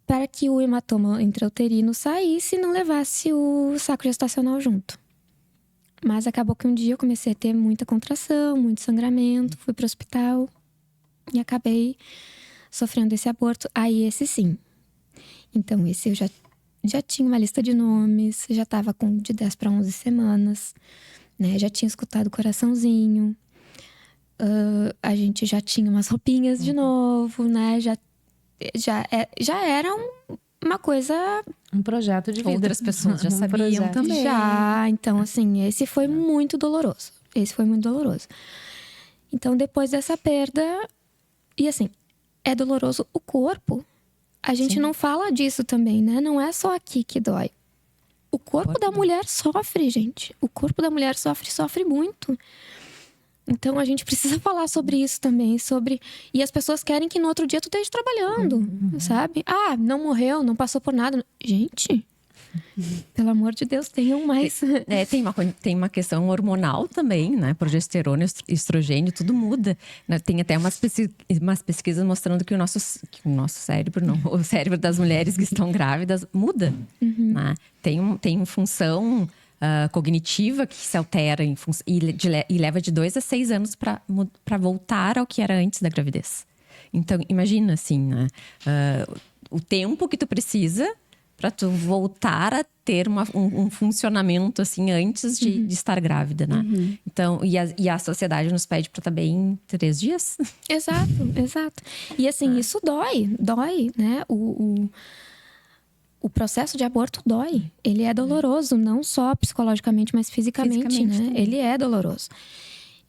Speaker 4: Para que o hematoma intrauterino saísse e não levasse o saco gestacional junto. Mas acabou que um dia eu comecei a ter muita contração, muito sangramento, fui para o hospital e acabei sofrendo esse aborto. Aí esse sim. Então esse eu já tinha uma lista de nomes, já estava com de 10 para 11 semanas. Né? Já tinha escutado o coraçãozinho. A gente já tinha umas roupinhas de novo, né? Já era uma coisa...
Speaker 1: Um projeto de vida.
Speaker 2: Outras pessoas já sabiam também.
Speaker 4: Já, então assim, esse foi muito doloroso. Então depois dessa perda... E assim, é doloroso o corpo. A gente não fala disso também, né? Não é só aqui que dói. O corpo da mulher sofre, gente. O corpo da mulher sofre muito. Então, a gente precisa falar sobre isso também. E as pessoas querem que no outro dia tu esteja trabalhando, sabe? Ah, não morreu, não passou por nada. Gente, pelo amor de Deus, tenham mais...
Speaker 2: Tem uma questão hormonal também, né? Progesterona, estrogênio, tudo muda. Tem até umas pesquisas mostrando que o nosso cérebro, o cérebro das mulheres que estão grávidas muda. Né? Tem função cognitiva que se altera e leva de 2 a 6 anos para voltar ao que era antes da gravidez. Então, imagina assim, né? O tempo que tu precisa para tu voltar a ter um funcionamento assim antes de estar grávida, né? Então, e a sociedade nos pede para estar bem em 3 dias.
Speaker 4: Exato, exato. E assim, isso dói, né? O processo de aborto dói. Ele é doloroso, não só psicologicamente, mas fisicamente, né?
Speaker 2: também.
Speaker 4: Ele é doloroso.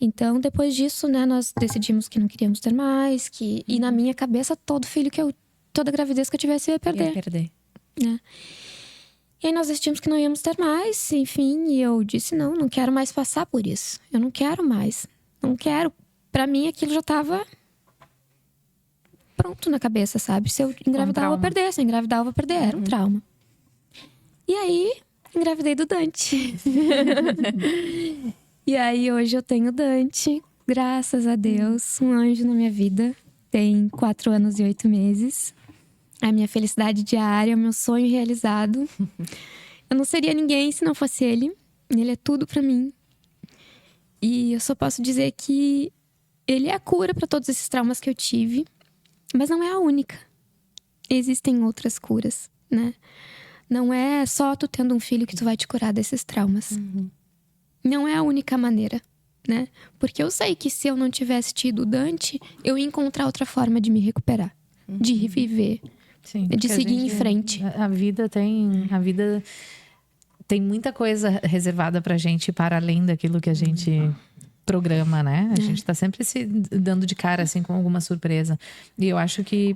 Speaker 4: Então, depois disso, né, nós decidimos que não queríamos ter mais, e na minha cabeça, toda gravidez que eu tivesse, eu ia perder. Né? E aí nós decidimos que não íamos ter mais, enfim, e eu disse, não quero mais passar por isso. Eu não quero mais. Não quero. Pra mim, aquilo já tava pronto na cabeça, sabe? Se eu engravidar, eu vou perder. Se eu engravidar, eu vou perder. Era um trauma. E aí, engravidei do Dante. E aí, hoje eu tenho o Dante. Graças a Deus. Um anjo na minha vida. Tem 4 anos e 8 meses. A minha felicidade diária, o meu sonho realizado. Eu não seria ninguém se não fosse ele. Ele é tudo pra mim. E eu só posso dizer que ele é a cura pra todos esses traumas que eu tive. Mas não é a única. Existem outras curas, né? Não é só tu tendo um filho que tu vai te curar desses traumas. Não é a única maneira, né? Porque eu sei que se eu não tivesse tido o Dante, eu ia encontrar outra forma de me recuperar. De reviver.
Speaker 1: Sim,
Speaker 4: De seguir em frente.
Speaker 1: A vida tem muita coisa reservada pra gente para além daquilo que a gente programa, né? A gente tá sempre se dando de cara, assim, com alguma surpresa. E eu acho que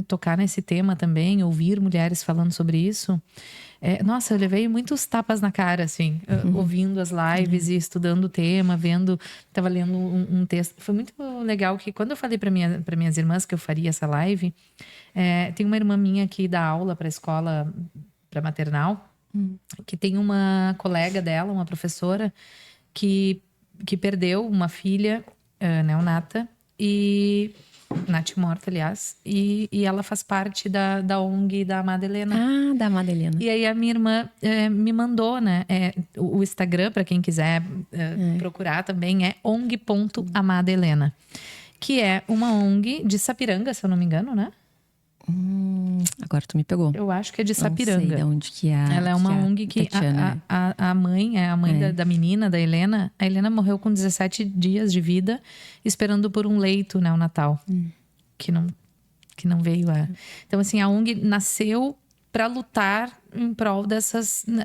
Speaker 1: tocar nesse tema também, ouvir mulheres falando sobre isso... nossa, eu levei muitos tapas na cara, assim, ouvindo as lives e estudando o tema, tava lendo um texto. Foi muito legal que quando eu falei para minhas irmãs que eu faria essa live, tem uma irmã minha que dá aula para escola, para maternal, que tem uma colega dela, uma professora, que perdeu uma filha neonata e... natimorta, aliás, e ela faz parte da ONG da Amada Helena.
Speaker 2: Ah, da Amada Helena.
Speaker 1: E aí a minha irmã me mandou, né? O Instagram, para quem quiser procurar também, é ong.amadahelena, que é uma ONG de Sapiranga, se eu não me engano, né?
Speaker 2: Agora tu me pegou.
Speaker 1: Eu acho que é de
Speaker 2: Não
Speaker 1: Sapiranga.
Speaker 2: sei de onde que é.
Speaker 1: Ela é uma ONG que a mãe, da menina, da Helena. A Helena morreu com 17 dias de vida, esperando por um leito neonatal. Que não veio. Então, assim, a ONG nasceu para lutar em prol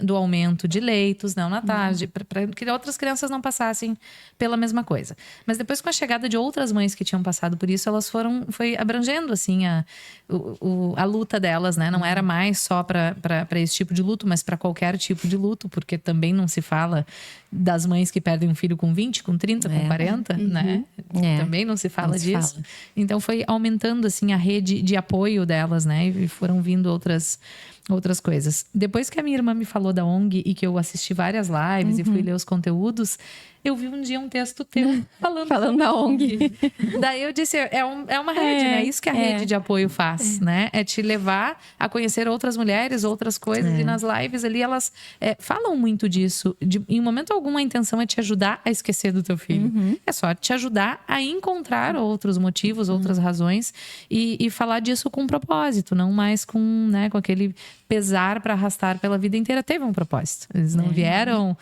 Speaker 1: do aumento de leitos neonatais, para que outras crianças não passassem pela mesma coisa. Mas depois, com a chegada de outras mães que tinham passado por isso, elas foi abrangendo, assim, a luta delas, né? Não era mais só para esse tipo de luto, mas para qualquer tipo de luto, porque também não se fala das mães que perdem um filho com 20, com 30, com 40, né? Também não se fala disso. Então, foi aumentando, assim, a rede de apoio delas, né? E foram vindo outras coisas. Depois que a minha irmã me falou da ONG e que eu assisti várias lives e fui ler os conteúdos, eu vi um dia um texto teu falando
Speaker 2: da ONG.
Speaker 1: Daí eu disse, é uma rede, né? Isso que a rede de apoio faz, né? É te levar a conhecer outras mulheres, outras coisas. E nas lives ali, elas falam muito disso. Em momento algum, a intenção é te ajudar a esquecer do teu filho. É só te ajudar a encontrar outros motivos, outras razões. E falar disso com propósito. Não mais com aquele pesar para arrastar pela vida inteira. Teve um propósito. Eles não vieram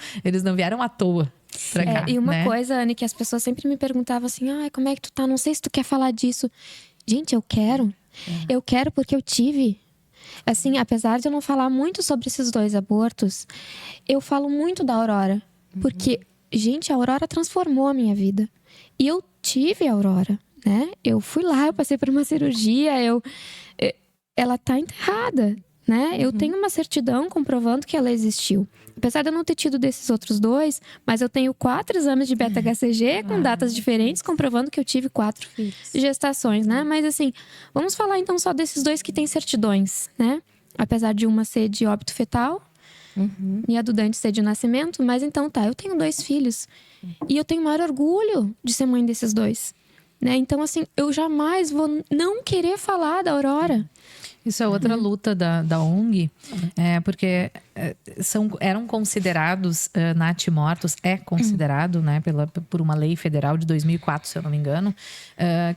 Speaker 1: à toa.
Speaker 4: E uma coisa, Anne, que as pessoas sempre me perguntavam assim, como é que tu tá? Não sei se tu quer falar disso. Gente, eu quero. Eu quero porque eu tive. Assim, apesar de eu não falar muito sobre esses 2 abortos, eu falo muito da Aurora. Porque, gente, a Aurora transformou a minha vida. E eu tive a Aurora, né? Eu fui lá, eu passei por uma cirurgia, ela tá enterrada, né? Eu tenho uma certidão comprovando que ela existiu. Apesar de eu não ter tido desses outros 2, mas eu tenho 4 exames de beta-HCG com datas diferentes, comprovando que eu tive 4 gestações, né? Mas assim, vamos falar então só desses 2 que têm certidões, né? Apesar de uma ser de óbito fetal e a do Dante ser de nascimento, mas então eu tenho 2 filhos. E eu tenho o maior orgulho de ser mãe desses 2. Né? Então, assim, eu jamais vou não querer falar da Aurora.
Speaker 1: Isso é outra luta da ONG, porque eram considerados natimortos, considerado, né, por uma lei federal de 2004, se eu não me engano,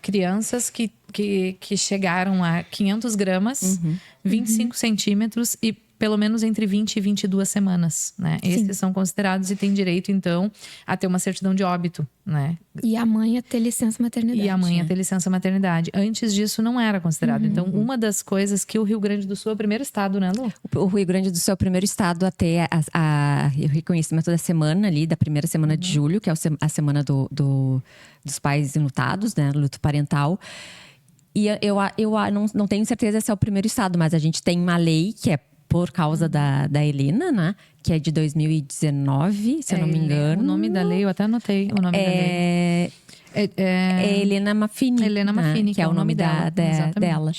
Speaker 1: crianças que que chegaram a 500 gramas, 25 centímetros e pelo menos entre 20 e 22 semanas, né? Esses são considerados e têm direito, então, a ter uma certidão de óbito, né?
Speaker 4: E a mãe a ter licença maternidade.
Speaker 1: E a mãe a ter licença maternidade. Antes disso, não era considerado. Então, uma das coisas que o Rio Grande do Sul é o primeiro estado, né, Lu?
Speaker 2: O Rio Grande do Sul é o primeiro estado a ter o reconhecimento da semana ali, da primeira semana de julho, que é a semana dos pais enlutados, né? Luto parental. E eu não tenho certeza se é o primeiro estado, mas a gente tem uma lei que é por causa da Helena, né? Que é de 2019, se eu não me engano.
Speaker 1: O nome da lei, eu até anotei o nome da lei.
Speaker 2: É Helena Maffini.
Speaker 1: Helena
Speaker 2: né?
Speaker 1: Maffini,
Speaker 2: que é o nome dela.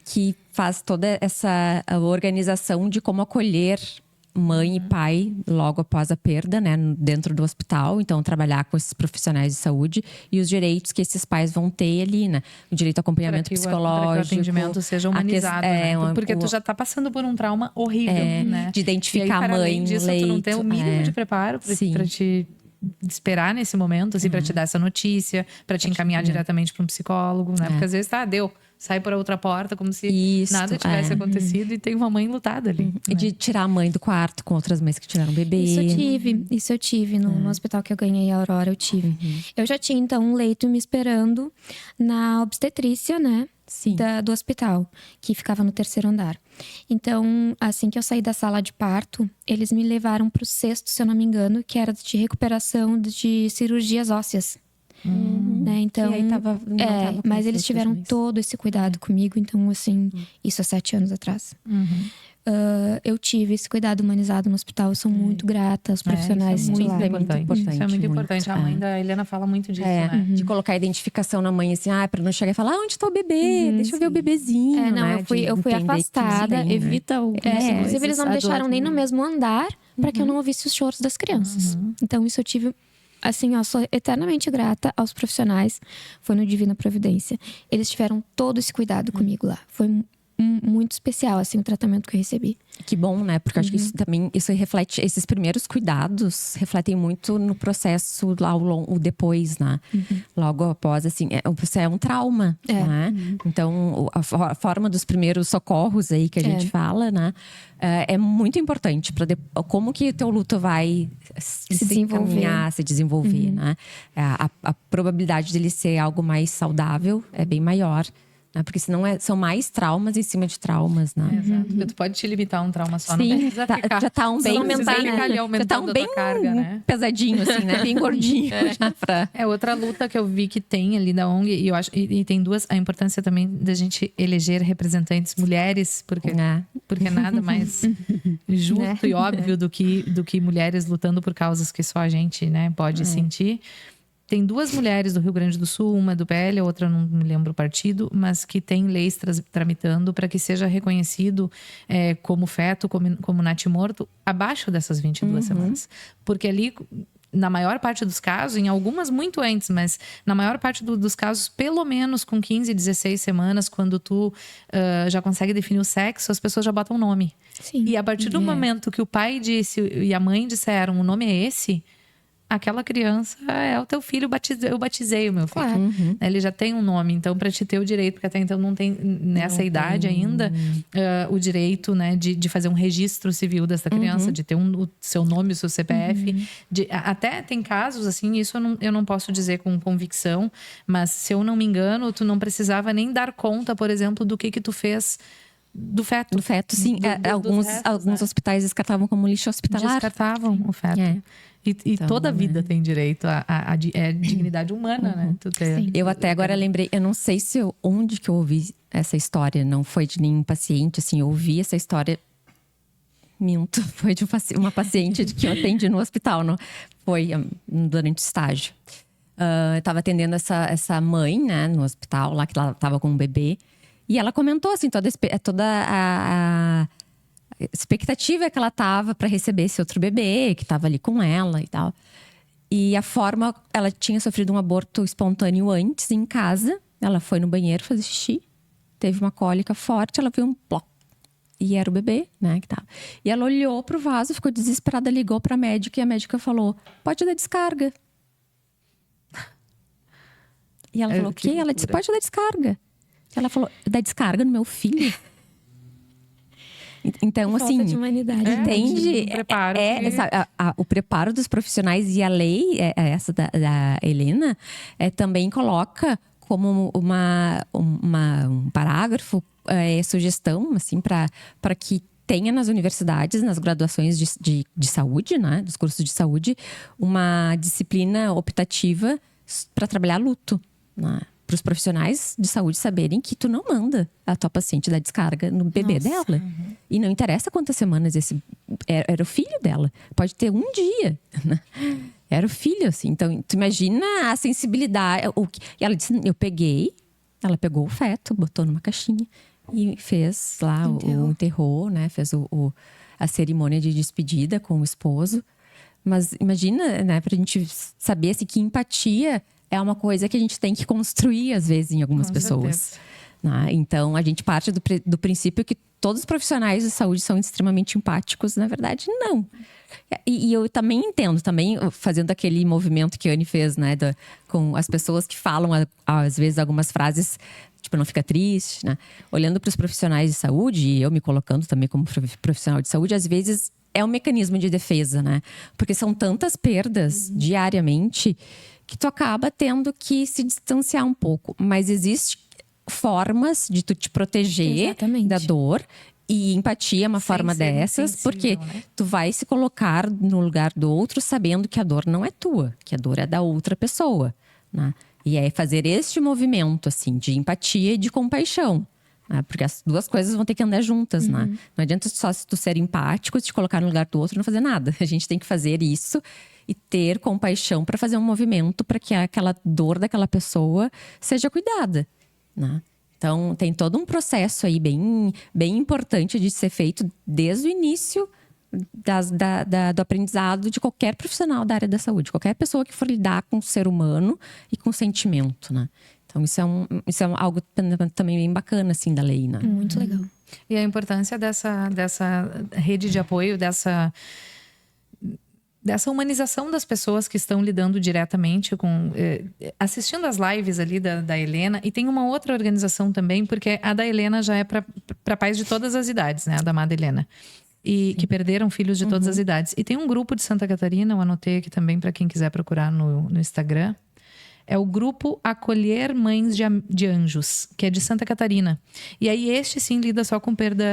Speaker 2: Que faz toda essa organização de como acolher mãe e pai logo após a perda, né, dentro do hospital. Então, trabalhar com esses profissionais de saúde e os direitos que esses pais vão ter ali, né? O direito ao acompanhamento psicológico.
Speaker 1: Para que o atendimento seja humanizado, né? Porque tu já tá passando por um trauma horrível, né?
Speaker 2: De identificar
Speaker 1: a mãe no leito. Tu não tem o mínimo de preparo para te esperar nesse momento, assim, para te dar essa notícia, para te encaminhar diretamente para um psicólogo, né? Porque às vezes deu. Sai por outra porta, como se nada tivesse acontecido e tem uma mãe lutada ali.
Speaker 2: E de tirar a mãe do quarto com outras mães que tiraram o bebê.
Speaker 4: Isso eu tive no hospital que eu ganhei a Aurora, eu tive. Eu já tinha, então, um leito me esperando na obstetrícia, né?
Speaker 2: Sim.
Speaker 4: Do hospital, que ficava no 3º andar. Então, assim que eu saí da sala de parto, eles me levaram pro 6º, se eu não me engano, que era de recuperação de cirurgias ósseas. Né? Então,
Speaker 2: aí não tava
Speaker 4: mas eles tiveram todo esse cuidado comigo. Então, assim, isso há 7 anos atrás. Eu tive esse cuidado humanizado no hospital. Eu sou muito grata aos profissionais.
Speaker 1: Isso é muito importante. Isso é muito importante. A mãe
Speaker 2: muito.
Speaker 1: da Helena fala muito disso, né?
Speaker 2: De colocar a identificação na mãe, assim, pra não chegar e falar, onde tá o bebê? Deixa eu ver o bebezinho.
Speaker 4: Não, eu fui afastada.
Speaker 3: Evita o.
Speaker 4: Inclusive, eles não me deixaram nem no mesmo andar para que eu não ouvisse os choros das crianças. Então, isso eu tive. Assim, sou eternamente grata aos profissionais. Foi no Divina Providência. Eles tiveram todo esse cuidado comigo lá. Foi muito especial, assim, o tratamento que eu recebi.
Speaker 2: Que bom, né? Porque eu acho que isso também, reflete, esses primeiros cuidados refletem muito no processo lá o depois, né? Logo após, assim, é um trauma, né? Então, a forma dos primeiros socorros aí que a gente fala, né? É muito importante para como que o teu luto vai se desenvolver, né? A probabilidade dele ser algo mais saudável é bem maior. Porque senão são mais traumas em cima de traumas, né?
Speaker 1: Exato. Porque tu pode te limitar a um trauma só, não precisa ficar...
Speaker 2: Já tá bem
Speaker 1: carga, né?
Speaker 2: pesadinho, assim, né? Bem gordinho.
Speaker 1: Outra luta que eu vi que tem ali da ONG, e eu acho, e tem duas, a importância também da gente eleger representantes mulheres, porque nada mais justo e óbvio do que mulheres lutando por causas que só a gente, né, pode sentir. Tem 2 mulheres do Rio Grande do Sul, uma do PL, a outra não me lembro o partido, mas que tem leis tramitando para que seja reconhecido como feto, como natimorto, abaixo dessas 22 semanas. Porque ali, na maior parte dos casos, em algumas muito antes, mas na maior parte dos casos, pelo menos com 15, 16 semanas, quando tu já consegue definir o sexo, as pessoas já botam o nome.
Speaker 4: Sim.
Speaker 1: E a partir do momento que o pai disse e a mãe disseram, o nome é esse... Aquela criança é o teu filho, eu batizei o meu filho.
Speaker 4: Claro.
Speaker 1: Ele já tem um nome, então para te ter o direito, porque até então não tem nessa idade ainda o direito, né, de fazer um registro civil dessa criança, de ter o seu nome, o seu CPF. Até tem casos assim, isso eu não posso dizer com convicção, mas se eu não me engano, tu não precisava nem dar conta, por exemplo, do que tu fez do feto.
Speaker 2: Do feto, sim. Alguns hospitais descartavam como lixo hospitalar.
Speaker 1: Descartavam o feto. E então, toda vida tem direito à dignidade humana, né?
Speaker 2: Eu até agora lembrei, eu não sei onde que eu ouvi essa história, não foi de nenhum paciente, assim, eu ouvi essa história, minto, foi de uma paciente que eu atendi no hospital, foi durante o estágio. Eu tava atendendo essa mãe, né, no hospital, lá que ela tava com um bebê, e ela comentou, assim, toda a expectativa que ela tava para receber esse outro bebê que tava ali com ela e tal. E a forma, ela tinha sofrido um aborto espontâneo antes em casa. Ela foi no banheiro fazer xixi, teve uma cólica forte, ela viu um plop. E era o bebê, né, que tava. E ela olhou pro vaso, ficou desesperada, ligou pra médica e a médica falou: pode dar descarga. E ela falou, o quê? Ela disse, pode dar descarga. Ela falou, dar descarga no meu filho? Então,
Speaker 4: Falta
Speaker 2: assim,
Speaker 4: de humanidade.
Speaker 2: entende?
Speaker 1: Um preparo
Speaker 2: Sabe, o preparo dos profissionais e a lei, essa da Helena, também coloca como um parágrafo, sugestão, assim, para que tenha nas universidades, nas graduações de saúde, né, dos cursos de saúde, uma disciplina optativa para trabalhar luto, né? Para os profissionais de saúde saberem que tu não manda a tua paciente dar descarga no bebê dela. E não interessa quantas semanas era o filho dela. Pode ter um dia, né? Era o filho, assim. Então, tu imagina a sensibilidade. E ela disse, ela pegou o feto, botou numa caixinha e fez lá, enterrou, né? Fez a cerimônia de despedida com o esposo. Mas imagina, né, pra gente saber assim, que empatia é uma coisa que a gente tem que construir, às vezes, em algumas pessoas. Né? Então, a gente parte do princípio que todos os profissionais de saúde são extremamente empáticos. Na verdade, não. E eu também entendo, também fazendo aquele movimento que a Anne fez, né? Com as pessoas que falam, às vezes, algumas frases, tipo, não fica triste, né? Olhando para os profissionais de saúde, e eu me colocando também como profissional de saúde, às vezes é um mecanismo de defesa, né? Porque são tantas perdas diariamente que tu acaba tendo que se distanciar um pouco. Mas existem formas de tu te proteger da dor. E empatia é uma forma dessas, porque né? Tu vai se colocar no lugar do outro sabendo que a dor não é tua, que a dor é da outra pessoa, né? E é fazer este movimento, assim, de empatia e de compaixão. Né? Porque as duas coisas vão ter que andar juntas, né? Não adianta só se tu ser empático, te colocar no lugar do outro e não fazer nada. A gente tem que fazer isso e ter compaixão para fazer um movimento para que aquela dor daquela pessoa seja cuidada, né? Então, tem todo um processo aí bem, bem importante de ser feito desde o início do aprendizado de qualquer profissional da área da saúde. Qualquer pessoa que for lidar com o ser humano e com o sentimento, né? Então, isso é algo também bem bacana, assim, da lei, né?
Speaker 4: Muito legal.
Speaker 1: E a importância dessa rede de apoio, dessa humanização das pessoas que estão lidando diretamente com... assistindo as lives ali da Helena. E tem uma outra organização também, porque a da Helena já é para pais de todas as idades, né? A da amada Helena. E que perderam filhos de todas as idades. E tem um grupo de Santa Catarina, eu anotei aqui também para quem quiser procurar no Instagram. É o grupo Acolher Mães de Anjos, que é de Santa Catarina. E aí este sim lida só com perda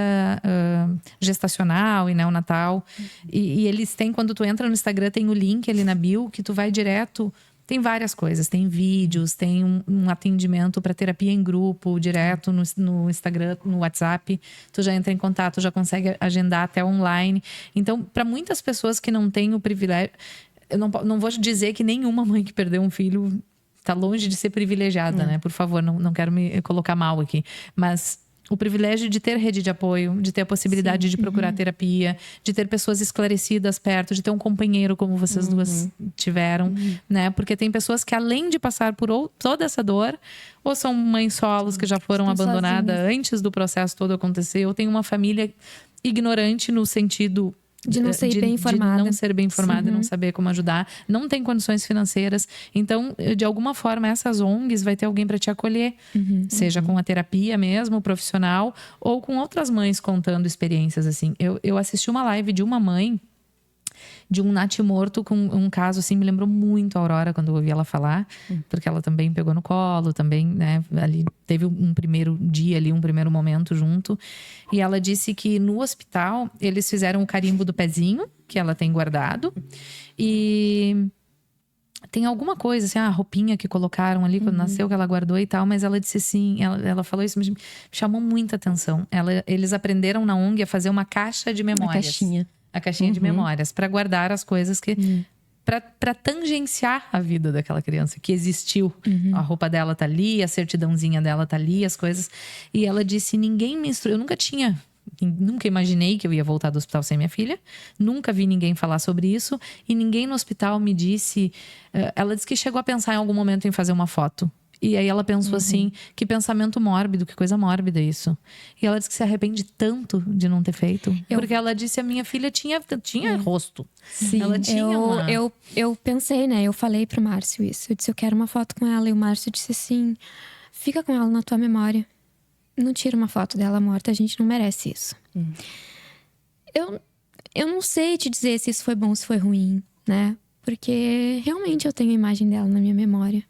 Speaker 1: gestacional e neonatal. E eles têm, quando tu entra no Instagram, tem o link ali na bio, que tu vai direto... Tem várias coisas, tem vídeos, tem um atendimento para terapia em grupo, direto no Instagram, no WhatsApp. Tu já entra em contato, já consegue agendar até online. Então, para muitas pessoas que não têm o privilégio... Eu não vou dizer que nenhuma mãe que perdeu um filho... Tá longe de ser privilegiada, né? Por favor, não quero me colocar mal aqui. Mas o privilégio de ter rede de apoio, de ter a possibilidade de procurar terapia, de ter pessoas esclarecidas perto, de ter um companheiro como vocês duas tiveram, né? Porque tem pessoas que, além de passar por toda essa dor, ou são mães solos que já foram abandonadas antes do processo todo acontecer, ou tem uma família ignorante no sentido...
Speaker 4: De não ser bem informada.
Speaker 1: De não ser bem informada e não saber como ajudar. Não tem condições financeiras. Então, de alguma forma, essas ONGs vai ter alguém para te acolher. Seja com a terapia mesmo, profissional, ou com outras mães contando experiências assim. Eu assisti uma live de uma mãe de um natimorto com um caso assim, me lembrou muito a Aurora quando eu ouvi ela falar, porque ela também pegou no colo, também, né, ali teve um primeiro dia ali, um primeiro momento junto, e ela disse que no hospital eles fizeram o carimbo do pezinho, que ela tem guardado, e tem alguma coisa assim, a roupinha que colocaram ali quando nasceu, que ela guardou e tal, mas ela disse assim, ela falou isso, mas me chamou muita atenção. Eles aprenderam na ONG a fazer uma caixa de memórias. A caixinha de memórias, para guardar as coisas que... Para tangenciar a vida daquela criança que existiu. A roupa dela tá ali, a certidãozinha dela tá ali, as coisas. E ela disse, ninguém me instruiu. Eu nunca imaginei que eu ia voltar do hospital sem minha filha. Nunca vi ninguém falar sobre isso. E ninguém no hospital me disse... Ela disse que chegou a pensar em algum momento em fazer uma foto. E aí ela pensou assim, que pensamento mórbido, que coisa mórbida isso. E ela disse que se arrepende tanto de não ter feito. Porque ela disse, a minha filha tinha rosto.
Speaker 4: Sim,
Speaker 1: Ela tinha
Speaker 4: eu pensei, né? Eu falei pro Márcio isso. Eu disse, eu quero uma foto com ela. E o Márcio disse assim, fica com ela na tua memória. Não tira uma foto dela morta, a gente não merece isso. Eu não sei te dizer se isso foi bom ou se foi ruim, né? Porque realmente eu tenho a imagem dela na minha memória.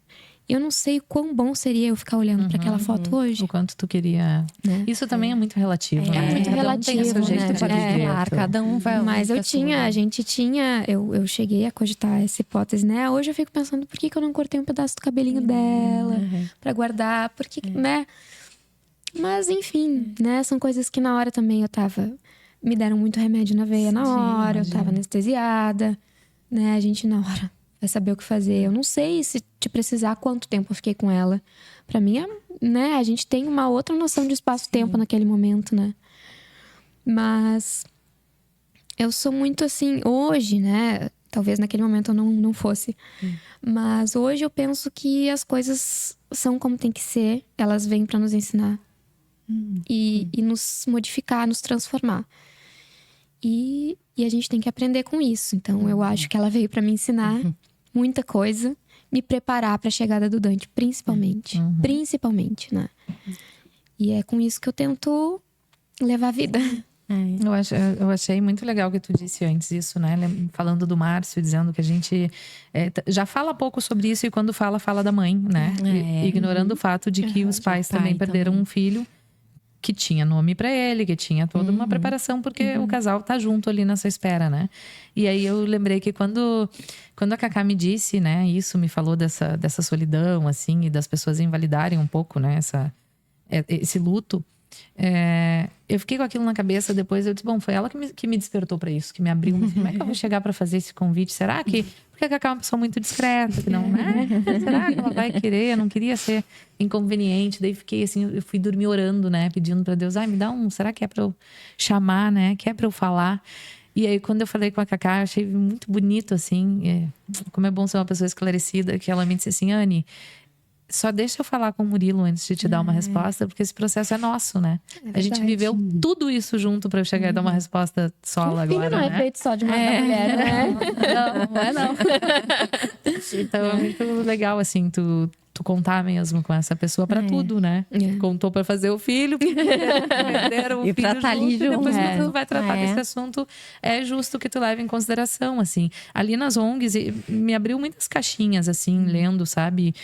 Speaker 4: E eu não sei quão bom seria eu ficar olhando para aquela foto hoje.
Speaker 1: O quanto tu queria.
Speaker 4: Né?
Speaker 1: Isso também é muito relativo,
Speaker 4: É
Speaker 1: né?
Speaker 4: muito
Speaker 1: Cada um tem o seu
Speaker 4: relativo,
Speaker 1: jeito
Speaker 4: né?
Speaker 1: de viver.
Speaker 2: Claro, cada um vai.
Speaker 4: Mas
Speaker 2: uma
Speaker 4: eu
Speaker 2: pessoa.
Speaker 4: tinha, a gente tinha, eu cheguei a cogitar essa hipótese, né? Hoje eu fico pensando, por que eu não cortei um pedaço do cabelinho dela pra guardar? Por que, né? Mas enfim, né? São coisas que na hora também eu tava. Me deram muito remédio na veia na hora, eu tava anestesiada, né? A gente na hora vai saber o que fazer. Eu não sei se te precisar quanto tempo eu fiquei com ela. Pra mim, né? A gente tem uma outra noção de espaço-tempo naquele momento, né? Mas eu sou muito assim, hoje, né? Talvez naquele momento eu não fosse. Mas hoje eu penso que as coisas são como tem que ser. Elas vêm pra nos ensinar. E nos modificar, nos transformar. E a gente tem que aprender com isso. Então, eu acho que ela veio pra me ensinar muita coisa. Me preparar pra chegada do Dante, principalmente. Principalmente, né? E é com isso que eu tento levar a vida.
Speaker 1: Eu achei muito legal o que tu disse antes, isso, né? Falando do Márcio, dizendo que a gente já fala pouco sobre isso e quando fala da mãe, né? Ignorando o fato de que os pais também perderam um filho que tinha nome pra ele, que tinha toda uma preparação, porque o casal tá junto ali nessa espera, né? E aí eu lembrei que quando a Cacá me disse, né, isso, me falou dessa solidão, assim, e das pessoas invalidarem um pouco, né, esse luto, eu fiquei com aquilo na cabeça. Depois eu disse, bom, foi ela que me despertou pra isso, que me abriu. Como é que eu vou chegar pra fazer esse convite? Será que... Porque a Cacá é uma pessoa muito discreta, que não, né? Será que ela vai querer? Eu não queria ser inconveniente. Daí fiquei assim, eu fui dormir orando, né? Pedindo pra Deus, me dá será que é pra eu chamar, né? Que é pra eu falar? E aí, quando eu falei com a Cacá, eu achei muito bonito, assim. Como é bom ser uma pessoa esclarecida, que ela me disse assim, Anne, só deixa eu falar com o Murilo antes de te dar uma resposta, porque esse processo é nosso, né? A gente viveu tudo isso junto pra eu chegar e dar uma resposta solo agora,
Speaker 4: Não
Speaker 1: né?
Speaker 4: é feito só de uma mulher, né?
Speaker 1: Não. Então é muito legal, assim, tu contar mesmo com essa pessoa pra tudo, né? Contou pra fazer o filho, perderam o
Speaker 2: E
Speaker 1: filho
Speaker 2: pra tá ali
Speaker 1: e depois
Speaker 2: junto.
Speaker 1: quando tu vai tratar desse assunto, é justo que tu leve em consideração, assim. Ali nas ONGs, me abriu muitas caixinhas, assim, lendo, sabe?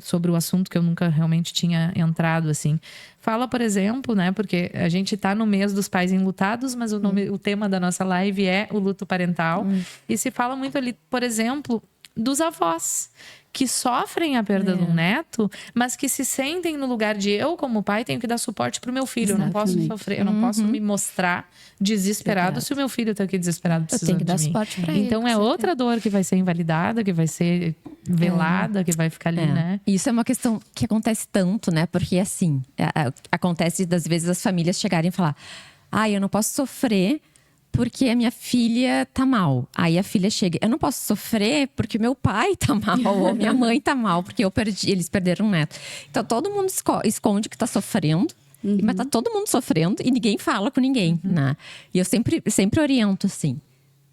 Speaker 1: Sobre o assunto que eu nunca realmente tinha entrado, assim. Fala, por exemplo, né? Porque a gente tá no mês dos pais enlutados, mas o tema da nossa live é o luto parental. E se fala muito ali, por exemplo, dos avós que sofrem a perda de um neto, mas que se sentem no lugar de eu, como pai, tenho que dar suporte pro meu filho. Eu não posso sofrer, eu não posso me mostrar desesperado se o meu filho tá aqui desesperado precisando
Speaker 4: tenho que dar
Speaker 1: de mim.
Speaker 4: suporte pra ele,
Speaker 1: Então
Speaker 4: com
Speaker 1: é
Speaker 4: certeza.
Speaker 1: outra dor que vai ser invalidada, que vai ser velada, que vai ficar ali, né?
Speaker 2: Isso é uma questão que acontece tanto, né? Porque assim, acontece das vezes as famílias chegarem e falar: eu não posso sofrer porque a minha filha tá mal. Aí a filha chega, eu não posso sofrer porque meu pai tá mal, ou minha mãe tá mal, porque eles perderam um neto. Então todo mundo esconde que tá sofrendo, mas tá todo mundo sofrendo e ninguém fala com ninguém, né? E eu sempre oriento assim: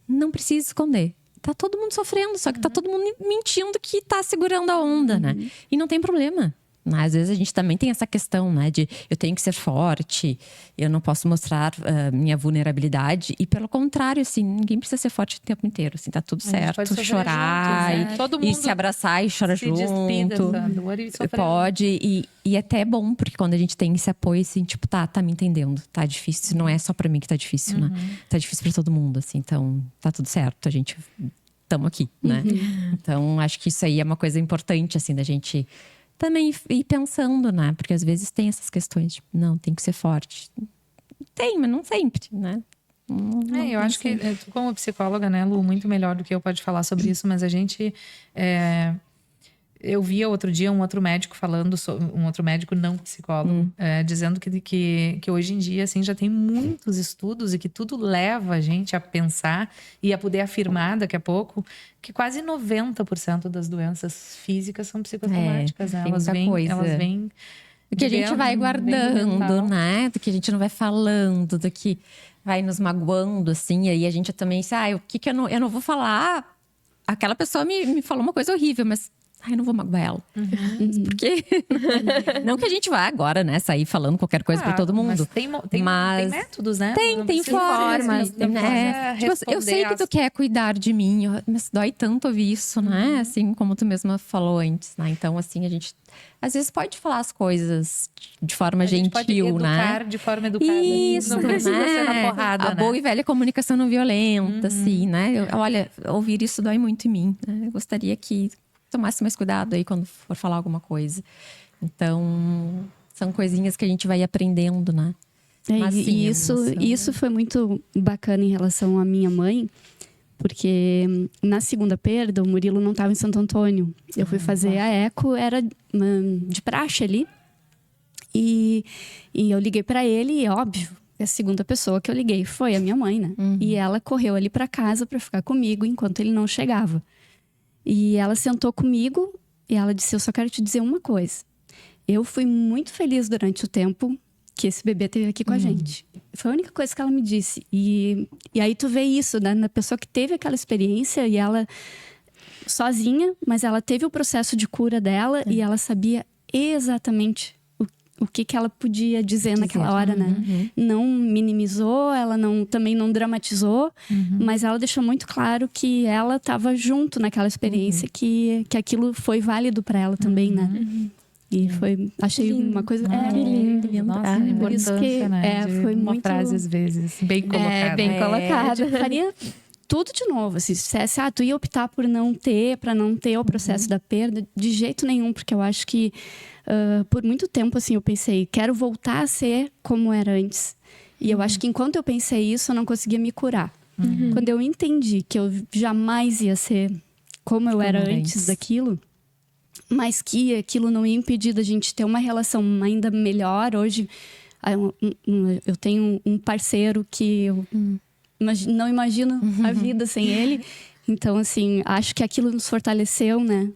Speaker 2: não precisa esconder. Tá todo mundo sofrendo, só que tá todo mundo mentindo que tá segurando a onda, né? E não tem problema. Às vezes a gente também tem essa questão, né? De eu tenho que ser forte, eu não posso mostrar minha vulnerabilidade. E pelo contrário, assim, ninguém precisa ser forte o tempo inteiro. Assim, tá tudo certo.
Speaker 1: pode sofrer
Speaker 2: Chorar
Speaker 1: juntos, né? Todo
Speaker 2: e
Speaker 1: mundo
Speaker 2: se abraçar e chorar
Speaker 1: se
Speaker 2: junto.
Speaker 1: despida dessa dor e sofrer.
Speaker 2: Pode. E até é bom, porque quando a gente tem esse apoio, assim, tipo, tá me entendendo. Tá difícil. Não é só pra mim que tá difícil, né? Tá difícil pra todo mundo, assim. Então, tá tudo certo. A gente... Tamo aqui, né? Então, acho que isso aí é uma coisa importante, assim, da gente... também ir pensando, né? Porque às vezes tem essas questões, tipo, não, tem que ser forte. Tem, mas não sempre, né?
Speaker 1: Eu acho que tu, como psicóloga, né, Lu, muito melhor do que eu pode falar sobre isso, mas a gente Eu via outro dia um outro médico falando, um outro médico não psicólogo, dizendo que hoje em dia assim, já tem muitos estudos e que tudo leva a gente a pensar e a poder afirmar daqui a pouco que quase 90% das doenças físicas são psicossomáticas. Né?
Speaker 2: Tem muita coisa.
Speaker 1: Elas vêm
Speaker 2: do que a gente vai guardando, né? Do que a gente não vai falando, do que vai nos magoando, assim. E aí a gente também diz, o que eu não vou falar? Aquela pessoa me falou uma coisa horrível, mas eu não vou magoar ela. Porque não que a gente vá agora, né? Sair falando qualquer coisa pra todo mundo.
Speaker 1: Mas tem métodos, né?
Speaker 2: Tem formas, né? Tipo, eu sei que tu quer cuidar de mim, mas dói tanto ouvir isso, né? Assim como tu mesma falou antes, né? Então, assim, a gente às vezes pode falar as coisas de forma gentil,
Speaker 1: pode educar,
Speaker 2: né?
Speaker 1: de forma educada.
Speaker 2: Isso,
Speaker 1: não precisa ser na porrada,
Speaker 2: a boa e velha comunicação não violenta, assim, né? Olha, ouvir isso dói muito em mim, né? Eu gostaria que tomasse mais cuidado aí quando for falar alguma coisa. Então, são coisinhas que a gente vai aprendendo, né?
Speaker 3: Mas, sim, isso foi muito bacana em relação à minha mãe, porque na segunda perda, o Murilo não estava em Santo Antônio. Eu fui fazer a eco, era de praxe ali. E eu liguei para ele, e óbvio, a segunda pessoa que eu liguei foi a minha mãe, né? E ela correu ali para casa para ficar comigo enquanto ele não chegava. E ela sentou comigo e ela disse, eu só quero te dizer uma coisa. Eu fui muito feliz durante o tempo que esse bebê esteve aqui com a gente. Foi a única coisa que ela me disse. E aí tu vê isso, né? Na pessoa que teve aquela experiência e ela sozinha, mas ela teve o processo de cura dela e ela sabia exatamente o que ela podia dizer naquela hora, né? Não minimizou, ela também não dramatizou, mas ela deixou muito claro que ela estava junto naquela experiência, que aquilo foi válido para ela também, né? E achei uma coisa
Speaker 1: lindo. Nossa,
Speaker 3: por isso que
Speaker 1: né?
Speaker 3: Foi
Speaker 1: uma
Speaker 3: muito
Speaker 1: frase às vezes bem colocada.
Speaker 3: Bem colocada. Faria tudo de novo. Se dissesse, tu ia optar por para não ter o processo da perda, de jeito nenhum, porque eu acho que por muito tempo assim eu pensei, quero voltar a ser como era antes. E eu acho que enquanto eu pensei isso, eu não conseguia me curar. Quando eu entendi que eu jamais ia ser como eu era antes daquilo, mas que aquilo não ia impedir da gente ter uma relação ainda melhor. Hoje, eu tenho um parceiro que eu não imagino a vida sem ele. Então, assim, acho que aquilo nos fortaleceu, né?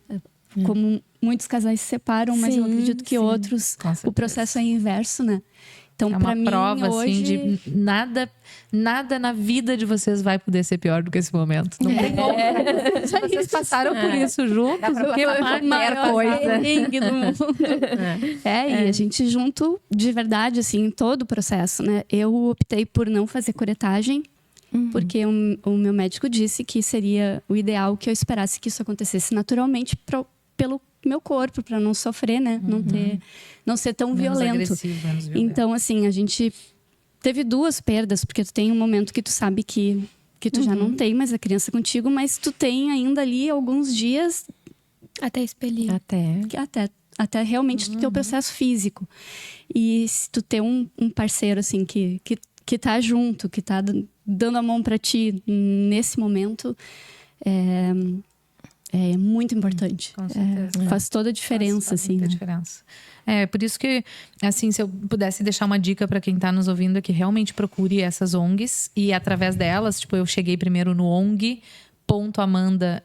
Speaker 3: Como muitos casais se separam, mas eu acredito que outros, o processo é inverso, né? Então,
Speaker 1: é
Speaker 3: uma
Speaker 1: prova,
Speaker 3: hoje...
Speaker 1: assim, de nada na vida de vocês vai poder ser pior do que esse momento. Não tem como. Vocês passaram por isso juntos. O que é maior coisa
Speaker 3: do mundo. E a gente junto, de verdade, assim, em todo o processo, né? Eu optei por não fazer curetagem, porque o meu médico disse que seria o ideal que eu esperasse que isso acontecesse naturalmente pelo meu corpo, para não sofrer, né? Não ser tão violento.
Speaker 1: Menos violento.
Speaker 3: Então, assim, a gente teve 2 perdas, porque tu tem um momento que tu sabe que tu já não tem mais a criança contigo, mas tu tem ainda ali alguns dias
Speaker 4: até expelir.
Speaker 3: Até realmente tu ter o processo físico. E se tu ter um parceiro, assim, que tá junto, que tá dando a mão para ti nesse momento, é muito importante.
Speaker 1: Com certeza.
Speaker 3: Faz toda a diferença,
Speaker 1: faz
Speaker 3: assim.
Speaker 1: Muita diferença. Por isso que, assim, se eu pudesse deixar uma dica para quem tá nos ouvindo, é que realmente procure essas ONGs e através delas, tipo, eu cheguei primeiro no ONG.amada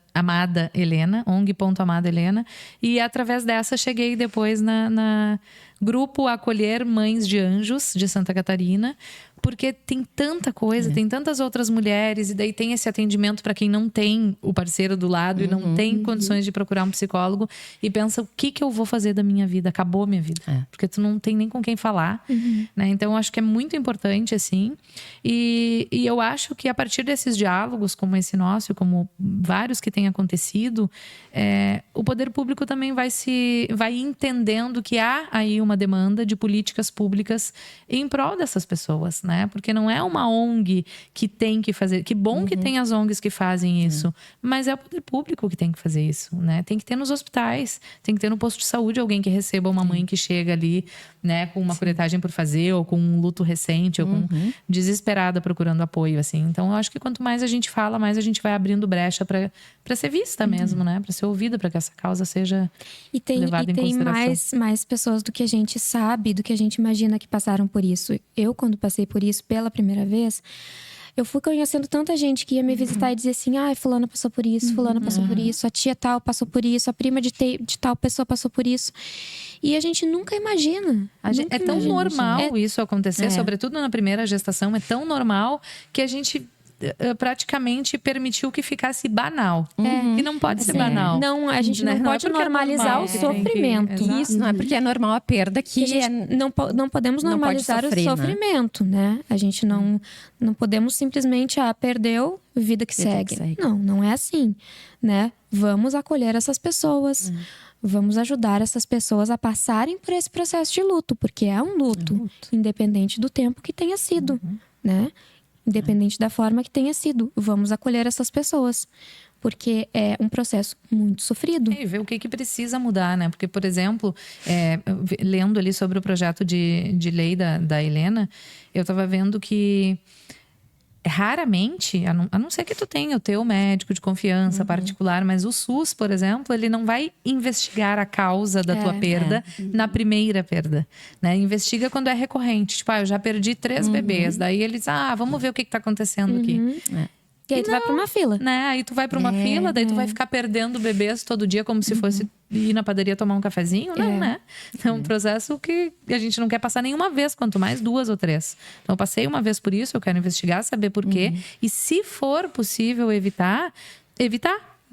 Speaker 1: Helena, ONG.amada Helena, e através dessa cheguei depois na Grupo Acolher Mães de Anjos de Santa Catarina, porque tem tanta coisa, tem tantas outras mulheres, e daí tem esse atendimento para quem não tem o parceiro do lado e não tem condições de procurar um psicólogo e pensa, o que eu vou fazer da minha vida? Acabou a minha vida. Porque tu não tem nem com quem falar, né? Então, eu acho que é muito importante, assim. E eu acho que a partir desses diálogos, como esse nosso, como vários que têm acontecido, o poder público também vai entendendo que há aí uma demanda de políticas públicas em prol dessas pessoas, né? Porque não é uma ONG que tem que fazer. Que bom que tem as ONGs que fazem isso, mas é o poder público que tem que fazer isso, né? Tem que ter nos hospitais, tem que ter no posto de saúde alguém que receba uma mãe que chega ali, né, com uma curetagem por fazer, ou com um luto recente, ou com desesperada procurando apoio, assim. Então, eu acho que quanto mais a gente fala, mais a gente vai abrindo brecha para ser vista mesmo, né? Para ser ouvida, para que essa causa seja levada em consideração.
Speaker 4: Mais pessoas do que a gente sabe, do que a gente imagina que passaram por isso. Eu, quando passei por isso pela primeira vez, eu fui conhecendo tanta gente que ia me visitar e dizia assim: ah, fulana passou por isso, fulana passou por isso, a tia tal passou por isso, a prima de tal pessoa passou por isso. E a gente nunca imagina.
Speaker 1: É tão normal isso acontecer, sobretudo na primeira gestação, é tão normal que a gente praticamente permitiu que ficasse banal. E não pode ser banal.
Speaker 4: Não, a gente não pode normalizar o sofrimento.
Speaker 2: Isso, não é porque é normal a perda que
Speaker 4: não podemos normalizar o sofrimento, né? A gente não podemos simplesmente, perdeu, vida que segue. Não é assim, né? Vamos acolher essas pessoas. Vamos ajudar essas pessoas a passarem por esse processo de luto, porque é um luto, independente do tempo que tenha sido, né? Independente da forma que tenha sido. Vamos acolher essas pessoas. Porque é um processo muito sofrido.
Speaker 1: E ver o que precisa mudar, né? Porque, por exemplo, lendo ali sobre o projeto de lei da Helena, eu estava vendo que raramente, a não ser que tu tenha o teu médico de confiança particular, mas o SUS, por exemplo, ele não vai investigar a causa da tua perda na primeira perda, né? Investiga quando é recorrente. Tipo, eu já perdi 3 bebês. Daí eles, vamos ver o que tá acontecendo aqui.
Speaker 4: E aí tu vai pra uma fila.
Speaker 1: Né? Aí tu vai pra uma fila, daí tu vai ficar perdendo bebês todo dia como se fosse ir na padaria tomar um cafezinho. Não, né? É um processo que a gente não quer passar nenhuma vez, quanto mais 2 ou 3. Então eu passei uma vez por isso, eu quero investigar, saber por quê. E se for possível evitar,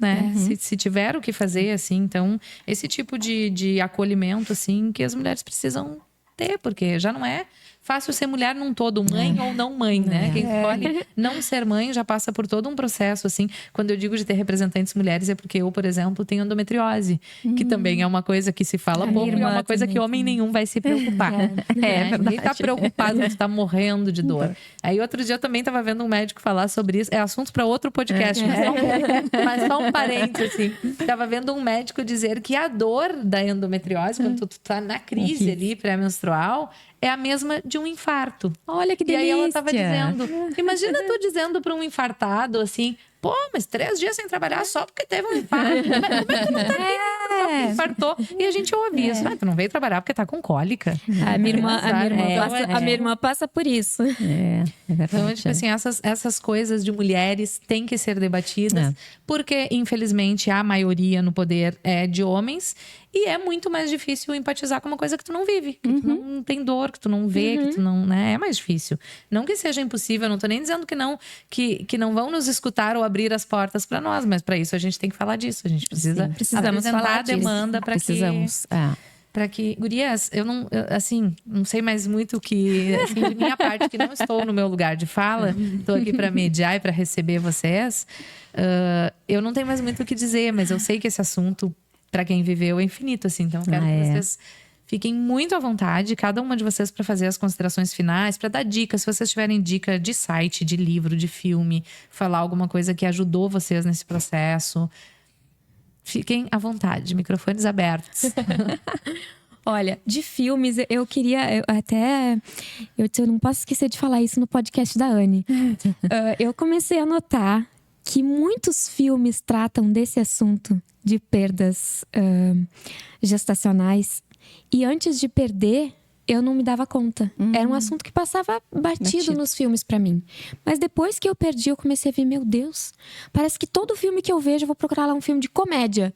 Speaker 1: né? Se tiver o que fazer, assim. Então, esse tipo de acolhimento, assim, que as mulheres precisam ter, porque já não é fácil ser mulher num todo, mãe ou não mãe, né? Quem escolhe não ser mãe já passa por todo um processo, assim. Quando eu digo de ter representantes mulheres, é porque eu, por exemplo, tenho endometriose, que também é uma coisa que se fala pouco e é uma coisa que homem nenhum vai se preocupar. Ninguém tá preocupado, você tá morrendo de dor. Aí outro dia eu também tava vendo um médico falar sobre isso. É assunto para outro podcast, mas só um parênteses, assim. Tava vendo um médico dizer que a dor da endometriose, quando tu tá na crise ali pré-menstrual, é a mesma de um infarto.
Speaker 2: Olha que delícia.
Speaker 1: E aí ela tava dizendo, imagina tu dizendo para um infartado assim, pô, mas 3 dias sem trabalhar só porque teve um infarto. Como é que tu não tá aqui? Infartou. E a gente ouve isso. Tu não veio trabalhar porque tá com cólica.
Speaker 4: A minha irmã passa por isso.
Speaker 2: É verdade.
Speaker 1: Então, tipo assim, essas coisas de mulheres têm que ser debatidas, porque, infelizmente, a maioria no poder é de homens. E é muito mais difícil empatizar com uma coisa que tu não vive, que tu não tem dor, que tu não vê, que tu não, né? É mais difícil. Não que seja impossível, não tô nem dizendo que não vão nos escutar ou abrir as portas para nós, mas para isso a gente tem que falar disso. A gente precisa apresentar a demanda para que para que, gurias, eu não sei mais muito que, assim, de minha parte, que não estou no meu lugar de fala, estou aqui para mediar e para receber vocês. Eu não tenho mais muito o que dizer, mas eu sei que esse assunto, para quem viveu, é infinito, assim. Então, eu quero que vocês fiquem muito à vontade, cada uma de vocês, para fazer as considerações finais, para dar dicas. Se vocês tiverem dica de site, de livro, de filme, falar alguma coisa que ajudou vocês nesse processo, fiquem à vontade, microfones abertos.
Speaker 4: Olha, de filmes, eu não posso esquecer de falar isso no podcast da Anne. Eu comecei a notar que muitos filmes tratam desse assunto de perdas gestacionais. E antes de perder, eu não me dava conta. Era um assunto que passava batido nos filmes pra mim. Mas depois que eu perdi, eu comecei a ver, meu Deus, parece que todo filme que eu vejo, eu vou procurar lá um filme de comédia.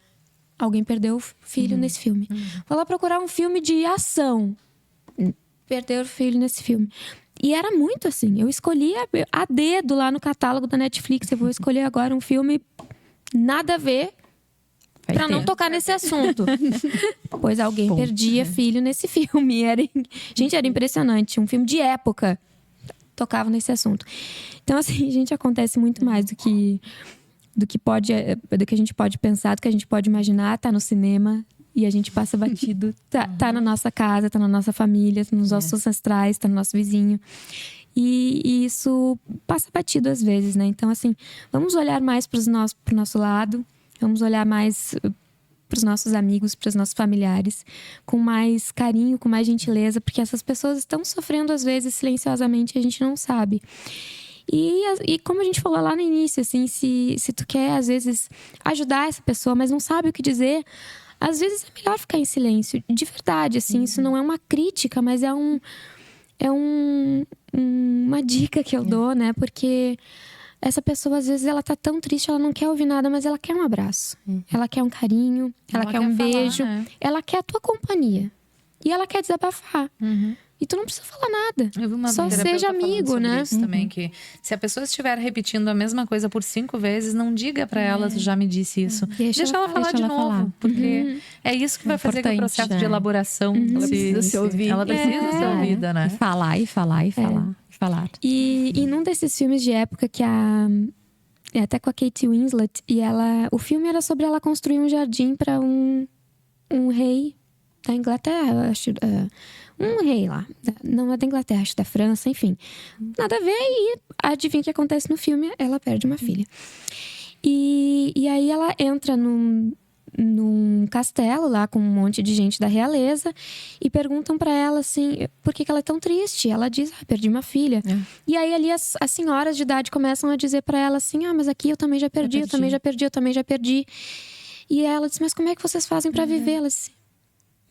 Speaker 4: Alguém perdeu o filho nesse filme. Vou lá procurar um filme de ação. Perdeu o filho nesse filme. E era muito assim. Eu escolhia a dedo lá no catálogo da Netflix. Eu vou escolher agora um filme nada a ver pra não tocar nesse assunto. Pois alguém perdia filho nesse filme. Gente, era impressionante. Um filme de época tocava nesse assunto. Então, assim, gente, acontece muito mais do que a gente pode pensar, do que a gente pode imaginar. Tá no cinema e a gente passa batido. Tá na nossa casa, tá na nossa família, tá nos nossos ancestrais, tá no nosso vizinho. E isso passa batido às vezes, né? Então, assim, vamos olhar mais pro nosso lado, vamos olhar mais para os nossos amigos, para os nossos familiares, com mais carinho, com mais gentileza, porque essas pessoas estão sofrendo às vezes silenciosamente e a gente não sabe. E como a gente falou lá no início, assim, se tu quer às vezes ajudar essa pessoa, mas não sabe o que dizer, às vezes é melhor ficar em silêncio. De verdade, assim, isso não é uma crítica, mas é uma dica que eu dou, né? Porque essa pessoa, às vezes, ela tá tão triste, ela não quer ouvir nada, mas ela quer um abraço. Ela quer um carinho, ela quer um beijo.
Speaker 1: Falar, né?
Speaker 4: Ela quer a tua companhia. E ela quer desabafar. E tu não precisa falar nada.
Speaker 1: Eu vi uma
Speaker 4: Só
Speaker 1: terapeuta
Speaker 4: seja
Speaker 1: falando
Speaker 4: amigo,
Speaker 1: sobre
Speaker 4: né?
Speaker 1: isso também, que se a pessoa estiver repetindo a mesma coisa por 5 vezes, não diga pra ela, tu já me disse isso. Deixa ela falar de novo, porque é isso que vai fazer com o
Speaker 2: Importante,
Speaker 1: processo de elaboração
Speaker 3: Ela precisa ser ouvida.
Speaker 1: Ela precisa ser ouvida, né?
Speaker 2: E falar, e falar, e falar, e falar.
Speaker 4: E num desses filmes de época que é até com a Kate Winslet, e o filme era sobre ela construir um jardim para um rei da Inglaterra, eu acho, um rei lá, não é da Inglaterra, acho da França, enfim, nada a ver. E adivinha o que acontece no filme? Ela perde uma filha. E aí ela entra num castelo lá com um monte de gente da realeza e perguntam pra ela assim, por que ela é tão triste? Ela diz, perdi uma filha. E aí ali as senhoras de idade começam a dizer pra ela assim, mas aqui eu também já perdi, eu também já perdi, eu também já perdi. E ela diz, mas como é que vocês fazem pra viver? Ela disse,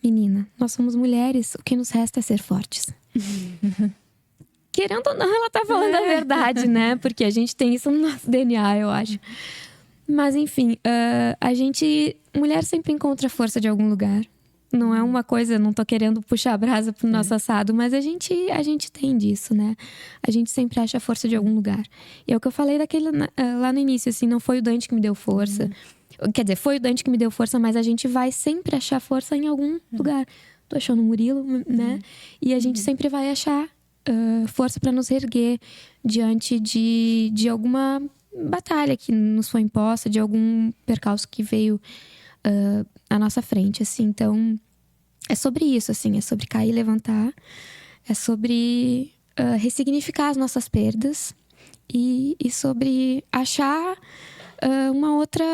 Speaker 4: menina, nós somos mulheres, o que nos resta é ser fortes. Querendo ou não, ela tá falando a verdade, né? Porque a gente tem isso no nosso DNA, eu acho. Mas enfim, a gente... Mulher sempre encontra força de algum lugar. Não é uma coisa, não tô querendo puxar a brasa pro nosso assado, mas a gente tem disso, né? A gente sempre acha força de algum lugar. E é o que eu falei lá no início, assim, não foi o Dante que me deu força. Quer dizer, foi o Dante que me deu força, mas a gente vai sempre achar força em algum lugar. Tu achou no Murilo, né? E a gente sempre vai achar força para nos erguer diante de alguma batalha que nos foi imposta, de algum percalço que veio à nossa frente, assim. Então, é sobre isso, assim. É sobre cair e levantar. É sobre ressignificar as nossas perdas. E sobre achar uma outra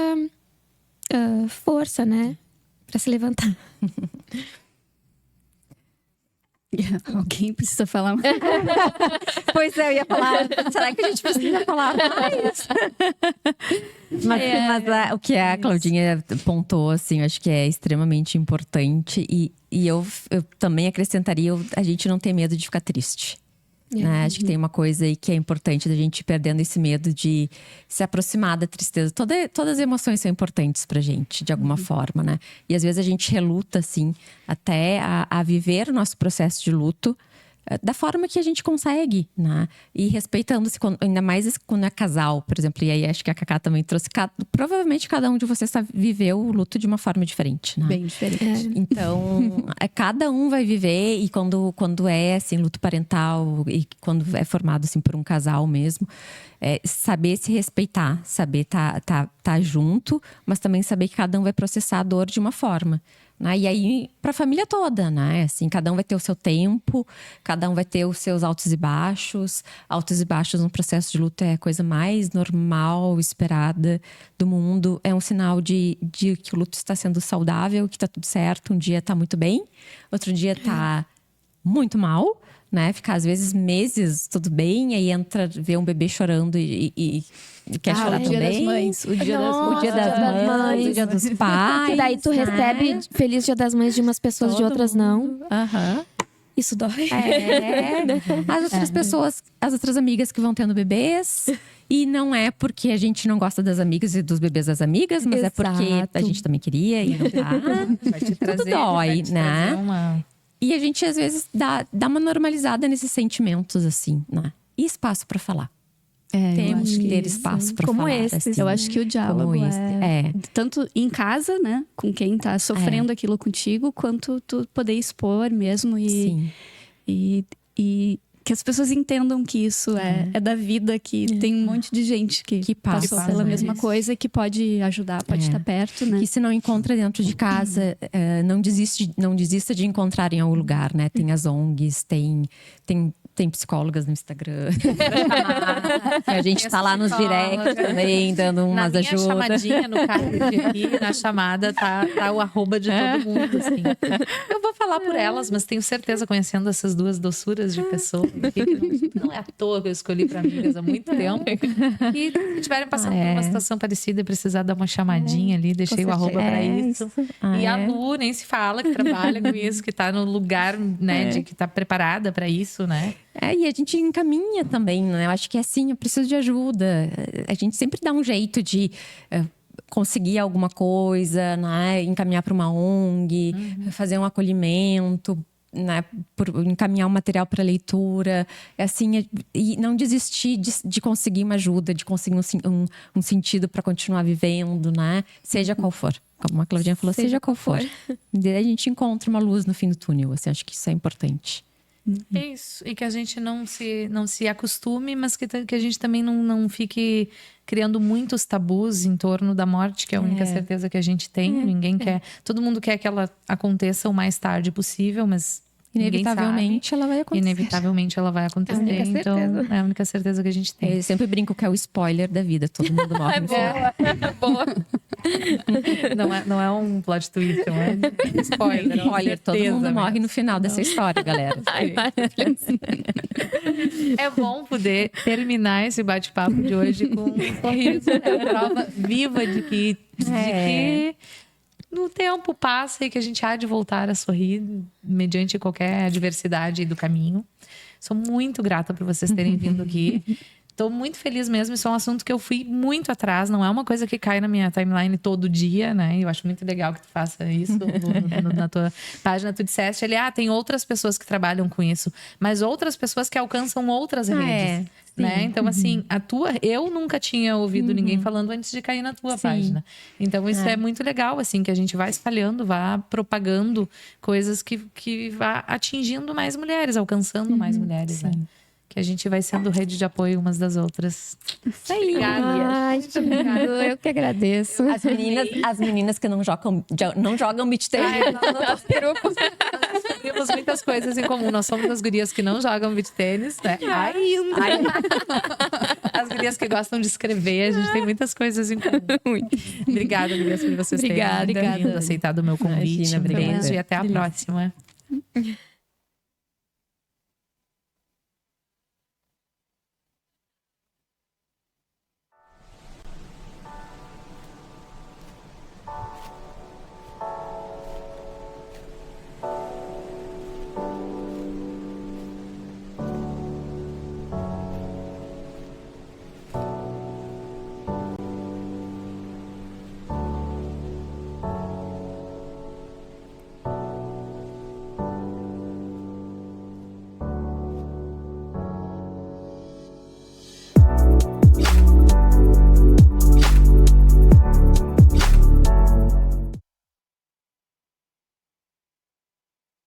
Speaker 4: força, né? Pra se levantar.
Speaker 3: Alguém precisa falar mais.
Speaker 2: Pois é, eu ia falar. Será que a gente precisa falar mais? Mas o que a Claudinha pontou, assim, eu acho que é extremamente importante. E eu também acrescentaria, a gente não tem medo de ficar triste. Né? Acho que tem uma coisa aí que é importante da gente ir perdendo esse medo de se aproximar da tristeza. Todas as emoções são importantes pra gente, de alguma forma, né? E às vezes a gente reluta, assim, até a viver o nosso processo de luto da forma que a gente consegue, né? E respeitando-se, ainda mais quando é casal, por exemplo. E aí acho que a Cacá também trouxe. Provavelmente cada um de vocês viveu o luto de uma forma diferente, né?
Speaker 3: Bem diferente.
Speaker 2: Então, cada um vai viver. E quando é, assim, luto parental e quando é formado, assim, por um casal mesmo, saber se respeitar, saber tá junto, mas também saber que cada um vai processar a dor de uma forma. Né? E aí, pra família toda, né? Assim, cada um vai ter o seu tempo, cada um vai ter os seus altos e baixos. Altos e baixos no processo de luto é a coisa mais normal, esperada do mundo. É um sinal de que o luto está sendo saudável, que tá tudo certo. Um dia tá muito bem, outro dia tá muito mal, né? Ficar às vezes meses tudo bem, aí vê um bebê chorando e quer chorar
Speaker 3: o
Speaker 2: também.
Speaker 3: Dia das Mães. O Dia das
Speaker 2: O Dia das Mães, o Dia dos Pais.
Speaker 4: E daí tu recebe Feliz Dia das Mães de umas pessoas, de outras não. Isso dói.
Speaker 2: As outras pessoas, as outras amigas que vão tendo bebês. E não é porque a gente não gosta das amigas e dos bebês das amigas, mas é porque a gente também queria e não tá.
Speaker 1: Vai te trazer,
Speaker 2: Tudo dói,
Speaker 1: vai te
Speaker 2: né?
Speaker 1: trazer uma...
Speaker 2: E a gente, às vezes, dá uma normalizada nesses sentimentos, assim, né? E espaço pra falar. Temos que ter espaço pra
Speaker 4: Como
Speaker 2: falar.
Speaker 4: esse.
Speaker 2: Assim,
Speaker 3: Eu acho que o diálogo
Speaker 2: como esse.
Speaker 3: tanto em casa, né? Com quem tá sofrendo aquilo contigo, quanto tu poder expor mesmo
Speaker 2: Sim.
Speaker 3: e que as pessoas entendam que isso é da vida, que tem um monte de gente que passou pela mesma coisa e que pode ajudar, pode estar perto, né?
Speaker 2: E se não encontra dentro de casa, não desista de encontrar em algum lugar, né? Tem as ONGs, tem Tem psicólogas no Instagram. A gente tá lá nos directs também, dando umas
Speaker 1: na minha
Speaker 2: ajudas.
Speaker 1: chamadinha no card aqui, na chamada, tá o arroba de todo mundo, assim. Eu vou falar por elas, mas tenho certeza, conhecendo essas duas doçuras de pessoas, que não é à toa que eu escolhi para amigas há muito tempo, que se tiverem passando por uma situação parecida e precisar dar uma chamadinha ali, deixei o arroba para isso. E a Lu, nem se fala, que trabalha com isso, que tá no lugar, né, de que tá preparada para isso, né?
Speaker 2: E a gente encaminha também, né? Eu acho que é assim, eu preciso de ajuda. A gente sempre dá um jeito de conseguir alguma coisa, né? Encaminhar para uma ONG, fazer um acolhimento, né? Encaminhar um material para leitura. Assim, e não desistir de conseguir uma ajuda, de conseguir um sentido para continuar vivendo, né? Seja qual for. Como a Claudinha falou, seja qual for. Daí a gente encontra uma luz no fim do túnel. Assim, acho que isso é importante.
Speaker 1: É isso. E que a gente não se acostume, mas que a gente também não fique criando muitos tabus em torno da morte, que é a única certeza que a gente tem. Ninguém quer. Todo mundo quer que ela aconteça o mais tarde possível, mas
Speaker 2: inevitavelmente ela vai acontecer.
Speaker 1: Inevitavelmente ela vai acontecer. Então, é a única certeza que a gente tem.
Speaker 2: Eu sempre brinco que é o spoiler da vida. Todo mundo morre no final.
Speaker 1: Boa. Não é um plot twist, não é spoiler.
Speaker 2: Spoiler, todo mundo morre no final dessa história, galera.
Speaker 1: É bom poder terminar esse bate-papo de hoje com um sorriso. É uma prova viva de que no tempo passa e que a gente há de voltar a sorrir mediante qualquer adversidade do caminho. Sou muito grata por vocês terem vindo aqui. Estou muito feliz mesmo. Isso é um assunto que eu fui muito atrás. Não é uma coisa que cai na minha timeline todo dia, né? Eu acho muito legal que tu faça isso na tua página. Tu disseste ali, tem outras pessoas que trabalham com isso, mas outras pessoas que alcançam outras redes. Né? Então, assim, eu nunca tinha ouvido ninguém falando antes de cair na tua página. Então, isso é muito legal, assim, que a gente vá espalhando, vá propagando coisas que vá atingindo mais mulheres, alcançando mais mulheres, né? Que a gente vai sendo rede de apoio umas das outras.
Speaker 2: Isso aí.
Speaker 4: Ai, eu que agradeço.
Speaker 2: As meninas que não jogam beach tênis.
Speaker 1: Nós temos muitas coisas em comum. Nós somos as gurias que não jogam beach tênis, né? As gurias que gostam de escrever. A gente tem muitas coisas em comum. Obrigada, gurias, por vocês terem vindo, aceitado o meu convite.
Speaker 2: Imagina,
Speaker 1: Um beijo e até a próxima.